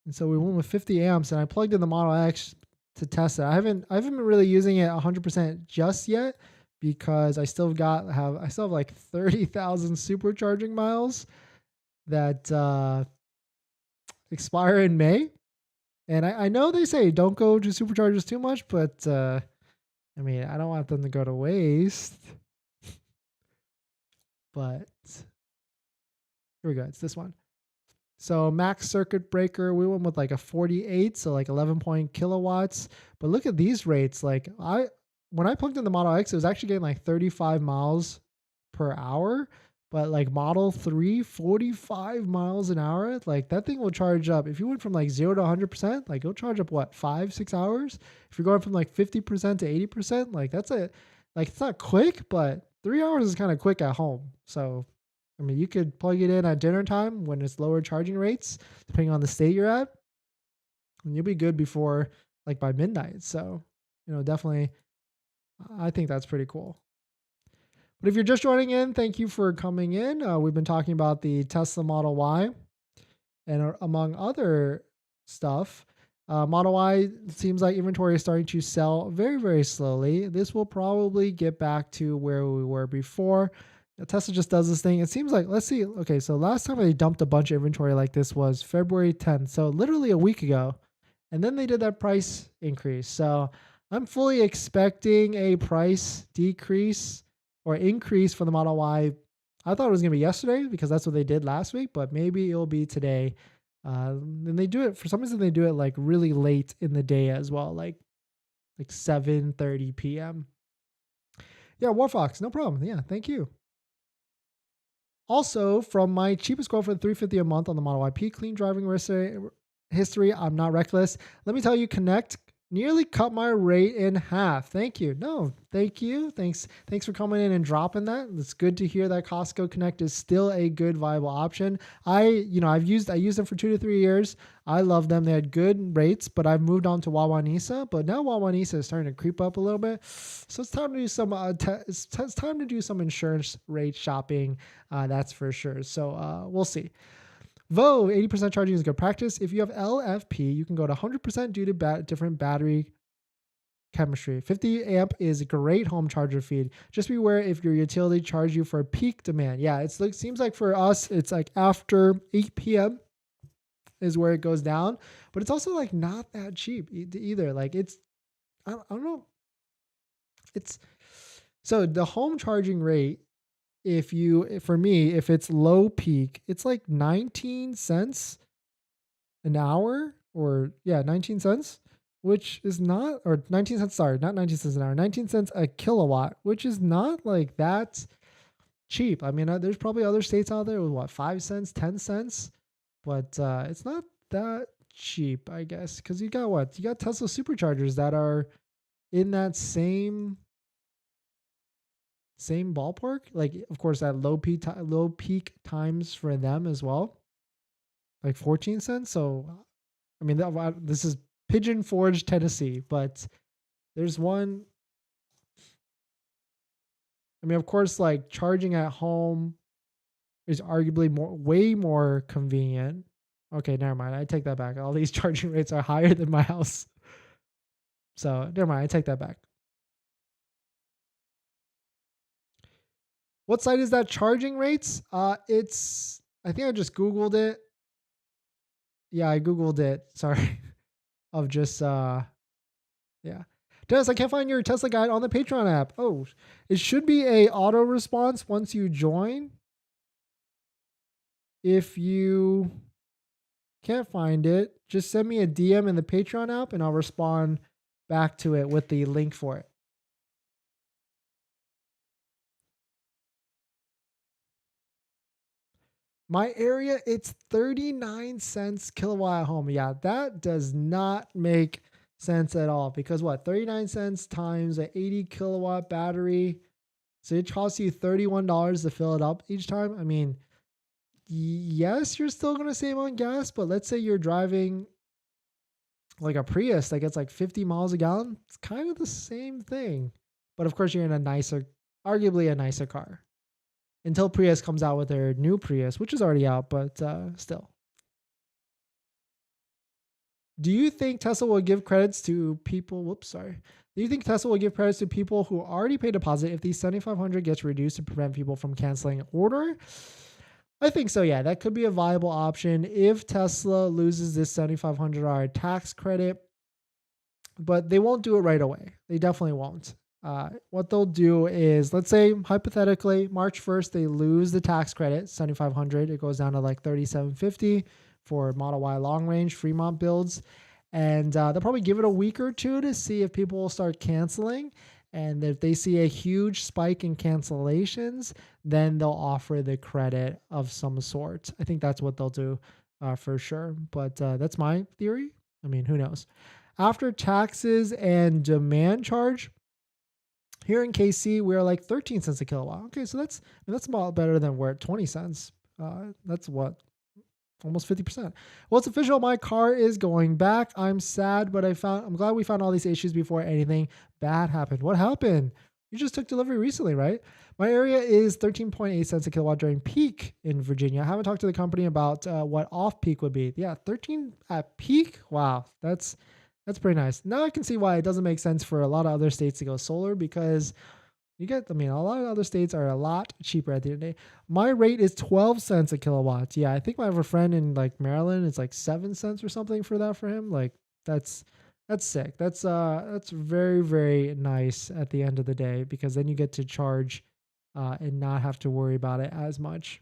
And so we went with 50 amps, and I plugged in the Model X to test it. I haven't been really using it 100% just yet, because I still have like 30,000 supercharging miles that expire in May. And I know they say don't go to superchargers too much, but I mean, I don't want them to go to waste. But here we go. It's this one. So max circuit breaker, we went with like a 48, so like 11 kilowatts. But look at these rates. Like when I plugged in the Model X, it was actually getting like 35 miles per hour. But like Model 3, 45 miles an hour. Like that thing will charge up. If you went from like 0 to 100%, like it'll charge up what, 5-6 hours? If you're going from like 50% to 80%, like it's not quick, but 3 hours is kind of quick at home. So I mean, you could plug it in at dinner time when it's lower charging rates, depending on the state you're at, and you'll be good before like by midnight. So, definitely, I think that's pretty cool. But if you're just joining in, thank you for coming in. We've been talking about the Tesla Model Y, and among other stuff. Model Y seems like inventory is starting to sell very, very slowly. This will probably get back to where we were before. Tesla just does this thing. It seems like, let's see. Okay, so last time they dumped a bunch of inventory like this was February 10th. So literally a week ago. And then they did that price increase. So I'm fully expecting a price decrease or increase for the Model Y. I thought it was going to be yesterday because that's what they did last week, but maybe it'll be today. And they do it, for some reason, they do it like really late in the day as well, like 7:30 p.m. Yeah, Warfox, no problem. Yeah, thank you. Also, from my cheapest quote for the $350 a month on the Model YP, clean driving history, I'm not reckless. Let me tell you, Connect nearly cut my rate in half. Thank you. No, thank you. Thanks for coming in and dropping that. It's good to hear that Costco Connect is still a good, viable option. I used them for 2 to 3 years. I love them. They had good rates, but I've moved on to Wawanisa. But now Wawanisa is starting to creep up a little bit, so it's time to do some. It's time to do some insurance rate shopping. That's for sure. So we'll see. Vo, 80% charging is good practice. If you have LFP, you can go to 100% due to different battery chemistry. 50 amp is a great home charger feed. Just beware if your utility charge you for peak demand. Yeah, it's like seems like for us, it's like after 8 p.m. is where it goes down, but it's also like not that cheap either. Like it's, I don't know. It's so the home charging rate, for me, if it's low peak, it's like 19 cents an hour, or yeah, 19 cents, which is not, or 19 cents, sorry, not 19 cents an hour, 19 cents a kilowatt, which is not like that cheap. I mean, there's probably other states out there with what, 5 cents, 10 cents, but it's not that cheap, I guess, because you got Tesla superchargers that are in that same ballpark. Like, of course, that low peak times for them as well, like 14 cents. So, I mean, this is Pigeon Forge, Tennessee, but there's one. I mean, of course, like charging at home is arguably way more convenient. Okay, never mind. I take that back. All these charging rates are higher than my house. So never mind. I take that back. What site is that charging rates? I think I just Googled it. Yeah, I Googled it. Sorry. Of just, yeah. Dennis, I can't find your Tesla guide on the Patreon app. Oh, it should be a auto response once you join. If you can't find it, just send me a DM in the Patreon app and I'll respond back to it with the link for it. My area, it's 39 cents kilowatt at home. Yeah, that does not make sense at all, because what, 39 cents times an 80 kilowatt battery, so it costs you $31 to fill it up each time. I mean, yes, you're still going to save on gas, but let's say you're driving like a Prius that gets like 50 miles a gallon. It's kind of the same thing, but of course you're in arguably a nicer car, until Prius comes out with their new Prius, which is already out, but still. Do you think Tesla will give credits to people? Do you think Tesla will give credits to people who already paid a deposit if the $7,500 gets reduced to prevent people from canceling an order? I think so, yeah. That could be a viable option if Tesla loses this $7,500 tax credit, but they won't do it right away. They definitely won't. What they'll do is, let's say hypothetically, March 1st, they lose the tax credit, $7,500. It goes down to like $3,750 for Model Y long range Fremont builds. And they'll probably give it a week or two to see if people will start canceling. And if they see a huge spike in cancellations, then they'll offer the credit of some sort. I think that's what they'll do for sure. But that's my theory. I mean, who knows? After taxes and demand charge, here in KC, we're like 13 cents a kilowatt. Okay, so that's a lot better than we're at 20 cents. That's what? Almost 50%. Well, it's official. My car is going back. I'm sad, but I'm glad we found all these issues before anything bad happened. What happened? You just took delivery recently, right? My area is 13.8 cents a kilowatt during peak in Virginia. I haven't talked to the company about what off peak would be. Yeah, 13 at peak. Wow, that's pretty nice. Now I can see why it doesn't make sense for a lot of other states to go solar, because a lot of other states are a lot cheaper at the end of the day. My rate is 12 cents a kilowatt. Yeah, I think I have a friend in like Maryland. It's like 7 cents or something for that for him. Like that's sick. That's very, very nice at the end of the day, because then you get to charge and not have to worry about it as much.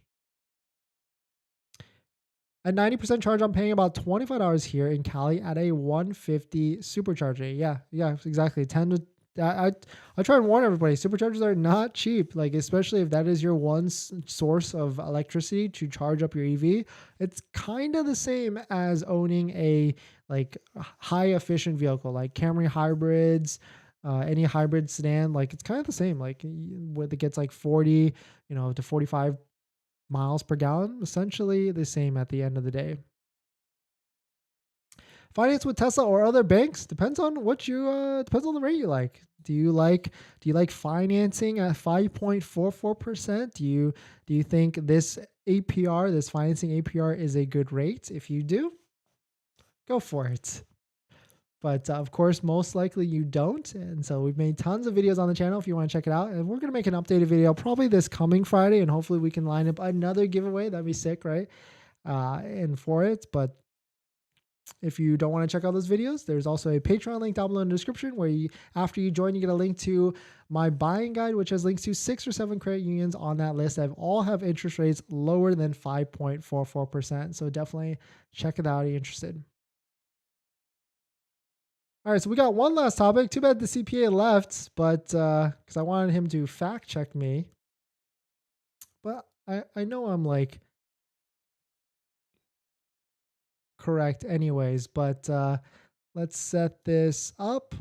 At 90% charge, I'm paying about $25 here in Cali at a 150 supercharger. Yeah, exactly. I try and warn everybody, superchargers are not cheap. Like, especially if that is your one source of electricity to charge up your EV. It's kind of the same as owning a like high efficient vehicle, like Camry hybrids, any hybrid sedan. Like, it's kind of the same. Like, where it gets like 40, to 45 miles per gallon, essentially the same at the end of the day. Finance with Tesla or other banks depends on the rate you like. Do you like financing at 5.44%? Do you think this APR, this financing APR, is a good rate? If you do, go for it. But of course, most likely you don't. And so we've made tons of videos on the channel if you want to check it out. And we're going to make an updated video probably this coming Friday. And hopefully we can line up another giveaway. That'd be sick, right? And for it. But if you don't want to check out those videos, there's also a Patreon link down below in the description where after you join, you get a link to my buying guide, which has links to 6 or 7 credit unions on that list that all have interest rates lower than 5.44%. So definitely check it out if you're interested. All right, so we got one last topic. Too bad the CPA left, but because I wanted him to fact check me. But I know I'm like correct anyways, but let's set this up. All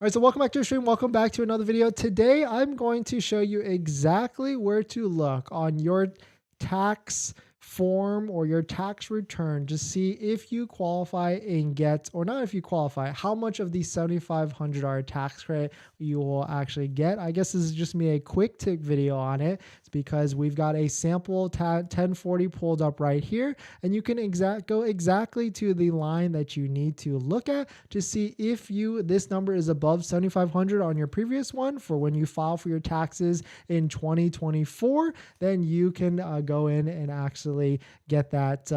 right, so welcome back to the stream. Welcome back to another video. Today, I'm going to show you exactly where to look on your tax form or your tax return to see if you qualify and get, or not if you qualify, how much of the $7,500 tax credit you will actually get. I guess this is just me a quick tip video on it. It's because we've got a sample 1040 pulled up right here, and you can go exactly to the line that you need to look at to see if this number is above 7,500 on your previous one for when you file for your taxes in 2024. Then you can go in and actually get that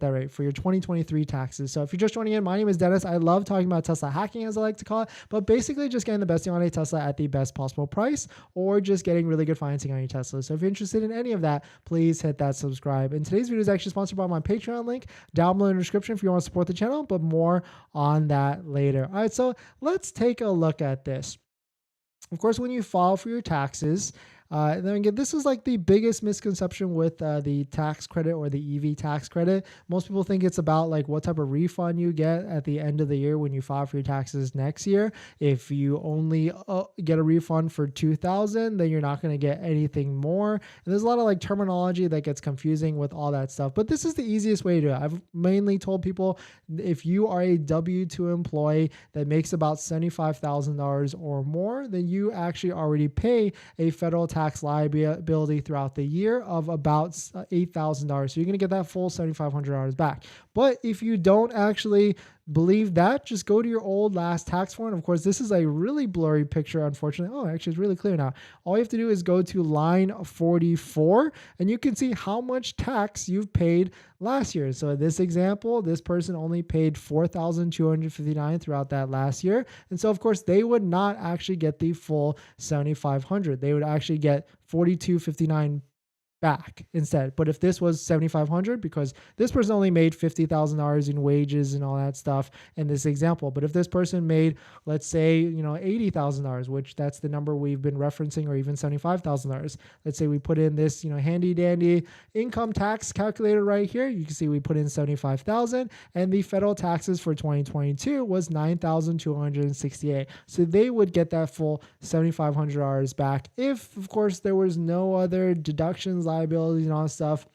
rate for your 2023 taxes. So if you're just joining in, my name is Dennis. I love talking about Tesla hacking, as I like to call it, but basically just getting the best deal on a Tesla at the best possible price, or just getting really good financing on your Tesla. So if you're interested in any of that, please hit that subscribe. And today's video is actually sponsored by my Patreon link down below in the description if you want to support the channel, but more on that later. All right, so let's take a look at this. Of course, when you file for your taxes, then again, this is like the biggest misconception with the tax credit or the EV tax credit. Most people think it's about like what type of refund you get at the end of the year when you file for your taxes next year. If you only get a refund for $2,000, then you're not going to get anything more. And there's a lot of like terminology that gets confusing with all that stuff. But this is the easiest way to do it. I've mainly told people if you are a W-2 employee that makes about $75,000 or more, then you actually already pay a federal tax liability throughout the year of about $8,000. So you're going to get that full $7,500 back. But if you don't actually believe that, just go to your old last tax form. Of course, this is a really blurry picture, unfortunately. Oh, actually, it's really clear now. All you have to do is go to line 44, and you can see how much tax you've paid last year. So in this example, this person only paid $4,259 throughout that last year. And so, of course, they would not actually get the full $7,500. They would actually get $4,259 back instead. But if this was $7,500, because this person only made $50,000 in wages and all that stuff in this example, but if this person made, let's say, $80,000, which that's the number we've been referencing, or even $75,000, let's say we put in this, handy dandy income tax calculator right here. You can see we put in 75,000, and the federal taxes for 2022 was 9,268. So they would get that full $7,500 back if, of course, there was no other deductions, liabilities, and all that stuff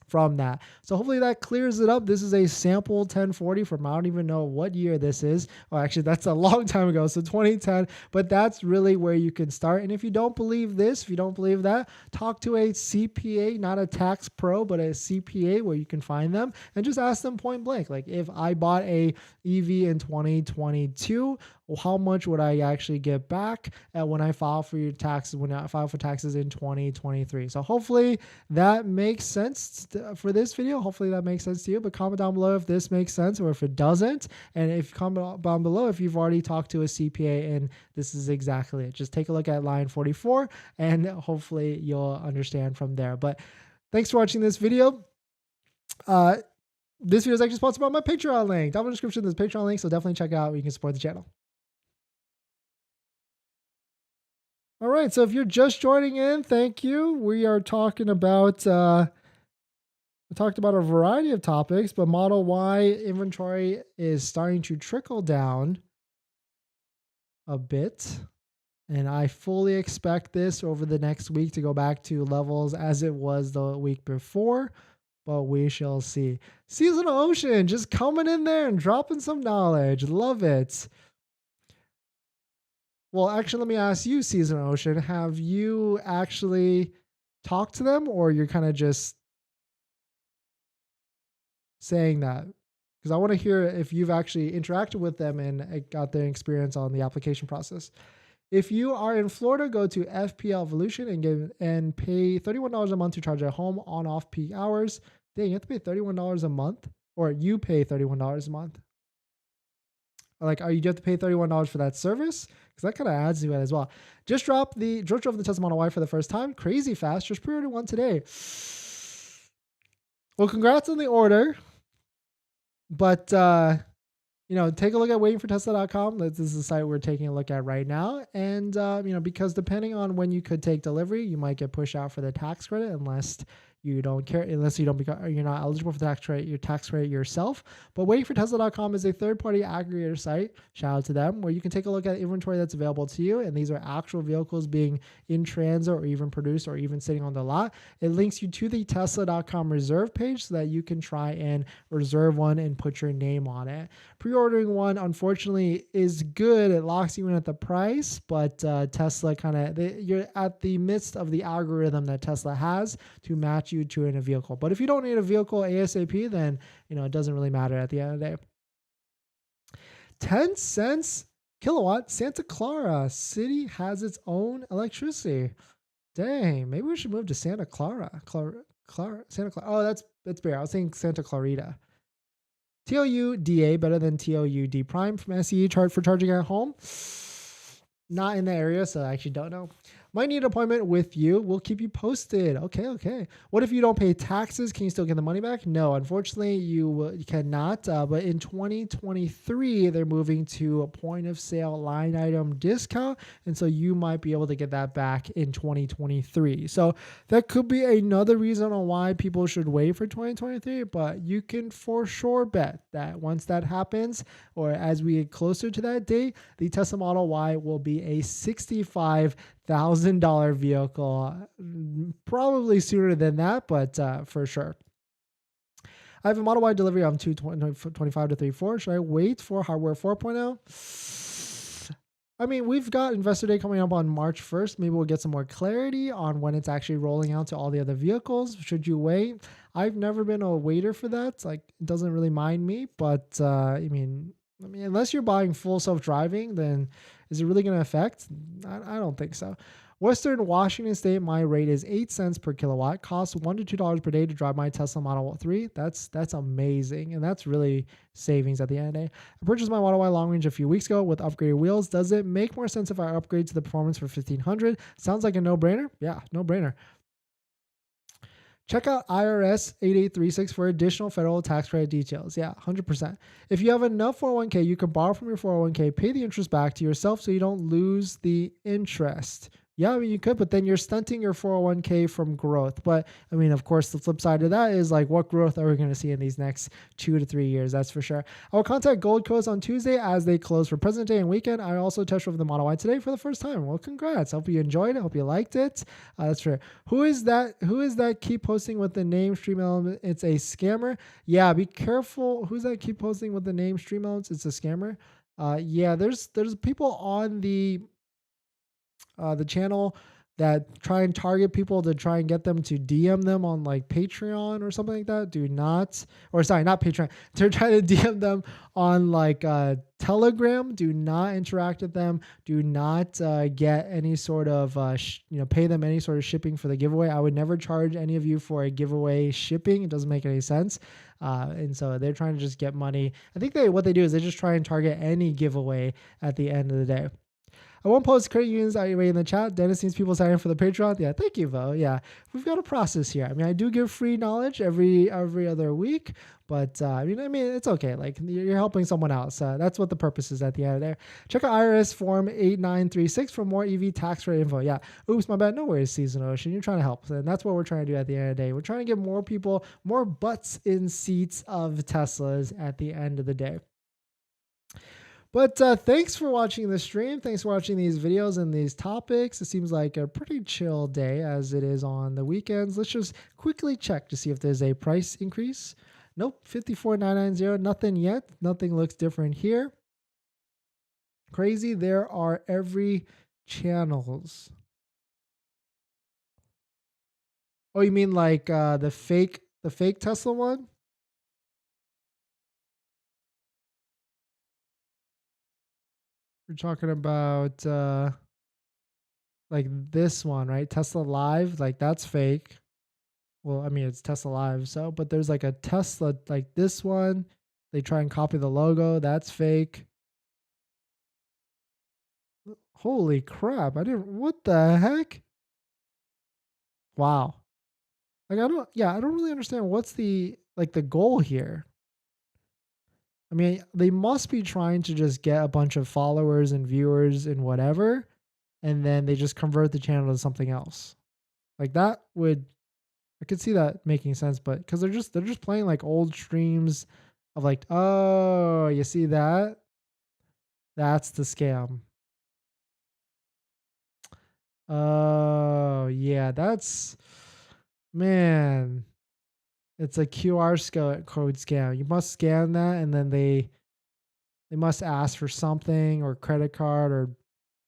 from that. So hopefully that clears it up. This is a sample 1040 from, I don't even know what year this is. Well, actually, that's a long time ago, so 2010, but that's really where you can start. And if you don't believe this, if you don't believe that, talk to a CPA, not a tax pro, but a CPA where you can find them, and just ask them point blank, like, if I bought a EV in 2022, how much would I actually get back when I file for your taxes, when I file for taxes in 2023? So hopefully that makes sense for this video. Hopefully that makes sense to you, but comment down below if this makes sense or if it doesn't. And if comment down below if you've already talked to a CPA and this is exactly it. Just take a look at line 44 and hopefully you'll understand from there. But thanks for watching this video. This video is actually sponsored by my Patreon link. Down in the description, there's a Patreon link, so definitely check it out. You can support the channel. All right, so if you're just joining in, thank you. We are talking about, we talked about a variety of topics, but Model Y inventory is starting to trickle down a bit. And I fully expect this over the next week to go back to levels as it was the week before, but we shall see. Seasonal Ocean just coming in there and dropping some knowledge. Love it. Well, actually, let me ask you, Season Ocean, have you actually talked to them, or you're kind of just saying that? Because I want to hear if you've actually interacted with them and got their experience on the application process. If you are in Florida, go to FPL Evolution and pay $31 a month to charge at home on off peak hours. Dang, you have to pay $31 a month, or you pay $31 a month. Like, you have to pay $31 for that service? Because that kind of adds to it as well. Just drove the Tesla Model Y for the first time. Crazy fast. Just pre-ordered one today. Well, congrats on the order. But, take a look at waitingfortesla.com. This is the site we're taking a look at right now. And, because depending on when you could take delivery, you might get pushed out for the tax credit unless you don't care, unless you're not eligible for tax credit yourself. But waitingfortesla.com is a third-party aggregator site, shout out to them, where you can take a look at inventory that's available to you. And these are actual vehicles being in transit or even produced or even sitting on the lot. It links you to the tesla.com reserve page so that you can try and reserve one and put your name on it. Pre-ordering one, unfortunately, is good. It locks you in at the price, but Tesla you're at the midst of the algorithm that Tesla has to match you to in a vehicle. But if you don't need a vehicle ASAP, then it doesn't really matter at the end of the day. 10 cents kilowatt. Santa Clara city has its own electricity. Dang, maybe we should move to Santa Clara. Santa Clara. Oh, that's better. I was saying Santa Clarita. TOUDA better than TOUD prime from SE for charging at home. Not in the area, so I actually don't know. Might need an appointment with you. We'll keep you posted. Okay. What if you don't pay taxes? Can you still get the money back? No, unfortunately, you cannot. But in 2023, they're moving to a point of sale line item discount. And so you might be able to get that back in 2023. So that could be another reason on why people should wait for 2023. But you can for sure bet that once that happens, or as we get closer to that date, the Tesla Model Y will be a $65,000 vehicle, probably sooner than that, but for sure. I have a Model Y delivery on 225 to 34. Should I wait for hardware 4.0? I mean, we've got Investor Day coming up on March 1st. Maybe we'll get some more clarity on when it's actually rolling out to all the other vehicles. Should you wait? I've never been a waiter for that. Like, it doesn't really mind me, but I mean, unless you're buying full self-driving, then is it really going to affect? I don't think so. Western Washington State, my rate is 8 cents per kilowatt. Costs $1 to $2 per day to drive my Tesla Model 3. That's amazing, and that's really savings at the end of the day. I purchased my Model Y long range a few weeks ago with upgraded wheels. Does it make more sense if I upgrade to the performance for $1,500? Sounds like a no-brainer. Yeah, no-brainer. Check out IRS 8836 for additional federal tax credit details. Yeah, 100%. If you have enough 401k, you can borrow from your 401k, pay the interest back to yourself so you don't lose the interest. Yeah, I mean, you could, but then you're stunting your 401k from growth. But I mean, of course, the flip side of that is like, what growth are we going to see in these next 2 to 3 years? That's for sure. I will contact Gold Coast on Tuesday as they close for President Day and weekend. I also test drove the Model Y today for the first time. Well, congrats. Hope you enjoyed it. Hope you liked it. That's for sure. Who is that keep posting with the name Stream Element? It's a scammer. Yeah, be careful. Who's that keep posting with the name Stream Elements? It's a scammer. Yeah, there's people on the channel that try and target people to try and get them to DM them on like Patreon or something like that. Not Patreon. They're trying to DM them on like Telegram. Do not interact with them. Do not get any sort of pay them any sort of shipping for the giveaway. I would never charge any of you for a giveaway shipping. It doesn't make any sense. And so they're trying to just get money. I think what they do is they just try and target any giveaway at the end of the day. I won't post credit unions anyway in the chat. Dennis needs people signing for the Patreon. Yeah, thank you, Vo. Yeah, we've got a process here. I mean, I do give free knowledge every other week, but I mean, it's okay. Like, you're helping someone else. That's what the purpose is at the end of there. Check out IRS Form 8936 for more EV tax rate info. Yeah. Oops, my bad. No worries, Season Ocean. You're trying to help. And that's what we're trying to do at the end of the day. We're trying to get more people, more butts in seats of Teslas at the end of the day. But thanks for watching the stream. Thanks for watching these videos and these topics. It seems like a pretty chill day as it is on the weekends. Let's just quickly check to see if there's a price increase. Nope, 54,990. Nothing yet. Nothing looks different here. crazy. There are every channels. Oh, you mean like the fake Tesla one? We're talking about like this one, right? Tesla Live, like that's fake. Well, I mean, it's Tesla Live, so, but there's like a Tesla, like this one. They try and copy the logo. That's fake. Holy crap. What the heck? Wow. Like, I don't really understand what's the goal here. I mean, they must be trying to just get a bunch of followers and viewers and whatever, and then they just convert the channel to something else. Like I could see that making sense, but because they're just playing like old streams of like, oh, you see that? That's the scam. Oh yeah, man. It's a QR code scam. You must scan that, and then they must ask for something or credit card, or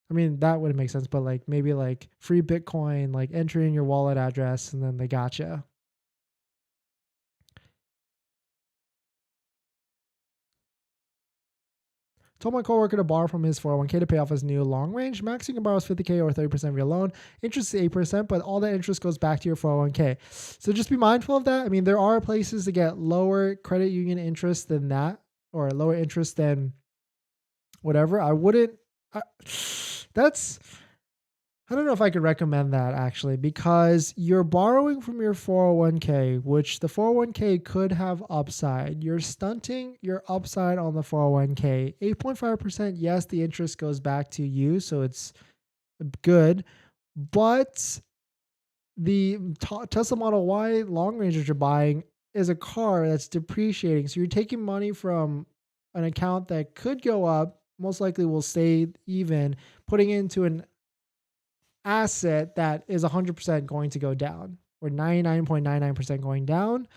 I mean that wouldn't make sense, but like maybe like free Bitcoin, like enter in your wallet address, and then they gotcha. Told my coworker to borrow from his 401k to pay off his new long range. Max you can borrow is 50K or 30% of your loan. Interest is 8%, but all that interest goes back to your 401k. So just be mindful of that. I mean, there are places to get lower credit union interest than that, or lower interest than whatever. I don't know if I could recommend that actually, because you're borrowing from your 401k, which the 401k could have upside. You're stunting your upside on the 401k. 8.5%, yes, the interest goes back to you, so it's good. But the Tesla Model Y long range that you're buying is a car that's depreciating. So you're taking money from an account that could go up, most likely will stay even, putting it into an asset that is 100% going to go down, or 99.99% going down.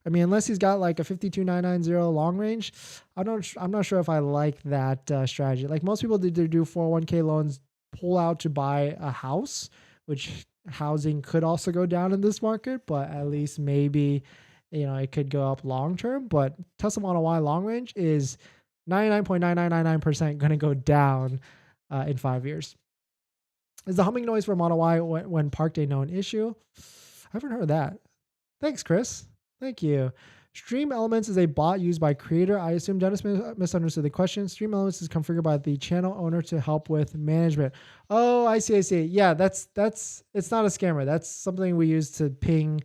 I mean, unless he's got like a 52990 long range, I'm not sure if I like that strategy. Like most people do 401k loans, pull out to buy a house, which housing could also go down in this market, but at least maybe, it could go up long term. But Tesla Model Y long range is 99.9999% going to go down in 5 years. Is the humming noise for Model Y when parked a known issue? I haven't heard that. Thanks, Chris. Thank you. Stream Elements is a bot used by creator. I assume Dennis misunderstood the question. Stream Elements is configured by the channel owner to help with management. Oh, I see. Yeah, it's not a scammer. That's something we use to ping.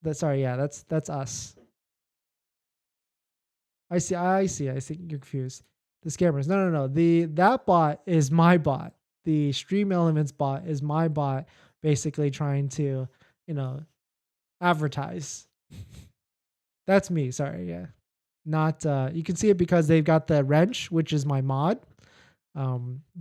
That's us. I see. You're confused. The scammers. No. That bot is my bot. The Stream Elements bot is my bot, basically trying to, advertise. That's me. Sorry. Yeah. Not, you can see it because they've got the wrench, which is my mod,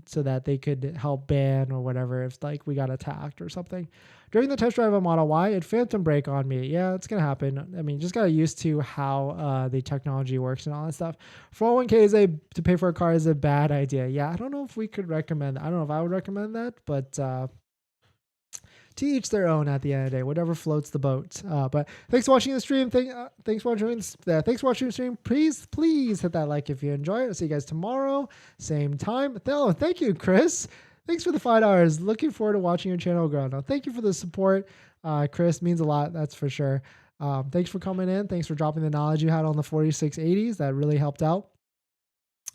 so that they could help ban or whatever if like we got attacked or something. During the test drive of Model Y, it phantom brake on me. Yeah, it's going to happen. I mean, just got used to how the technology works and all that stuff. 401k to pay for a car is a bad idea. Yeah, I don't know if we could recommend that. I don't know if I would recommend that, but to each their own at the end of the day, whatever floats the boat. But thanks for watching the stream. Thanks for watching the stream. Please hit that like if you enjoy it. I'll see you guys tomorrow, same time. Oh, thank you, Chris. Thanks for the $5. Looking forward to watching your channel grow. Now, thank you for the support, Chris. Means a lot, that's for sure. Thanks for coming in. Thanks for dropping the knowledge you had on the 4680s. That really helped out.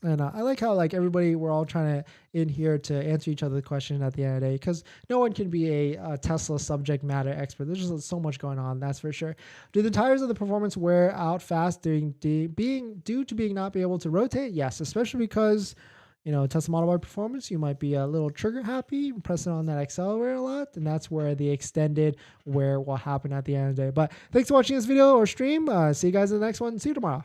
And I like how everybody, we're all trying to in here to answer each other's question at the end of the day, because no one can be a Tesla subject matter expert. There's just so much going on, that's for sure. Do the tires of the Performance wear out fast due to being not be able to rotate? Yes, especially because Tesla Model Y Performance, you might be a little trigger happy, pressing on that accelerator a lot, and that's where the extended wear will happen at the end of the day. But thanks for watching this video or stream. See you guys in the next one. See you tomorrow.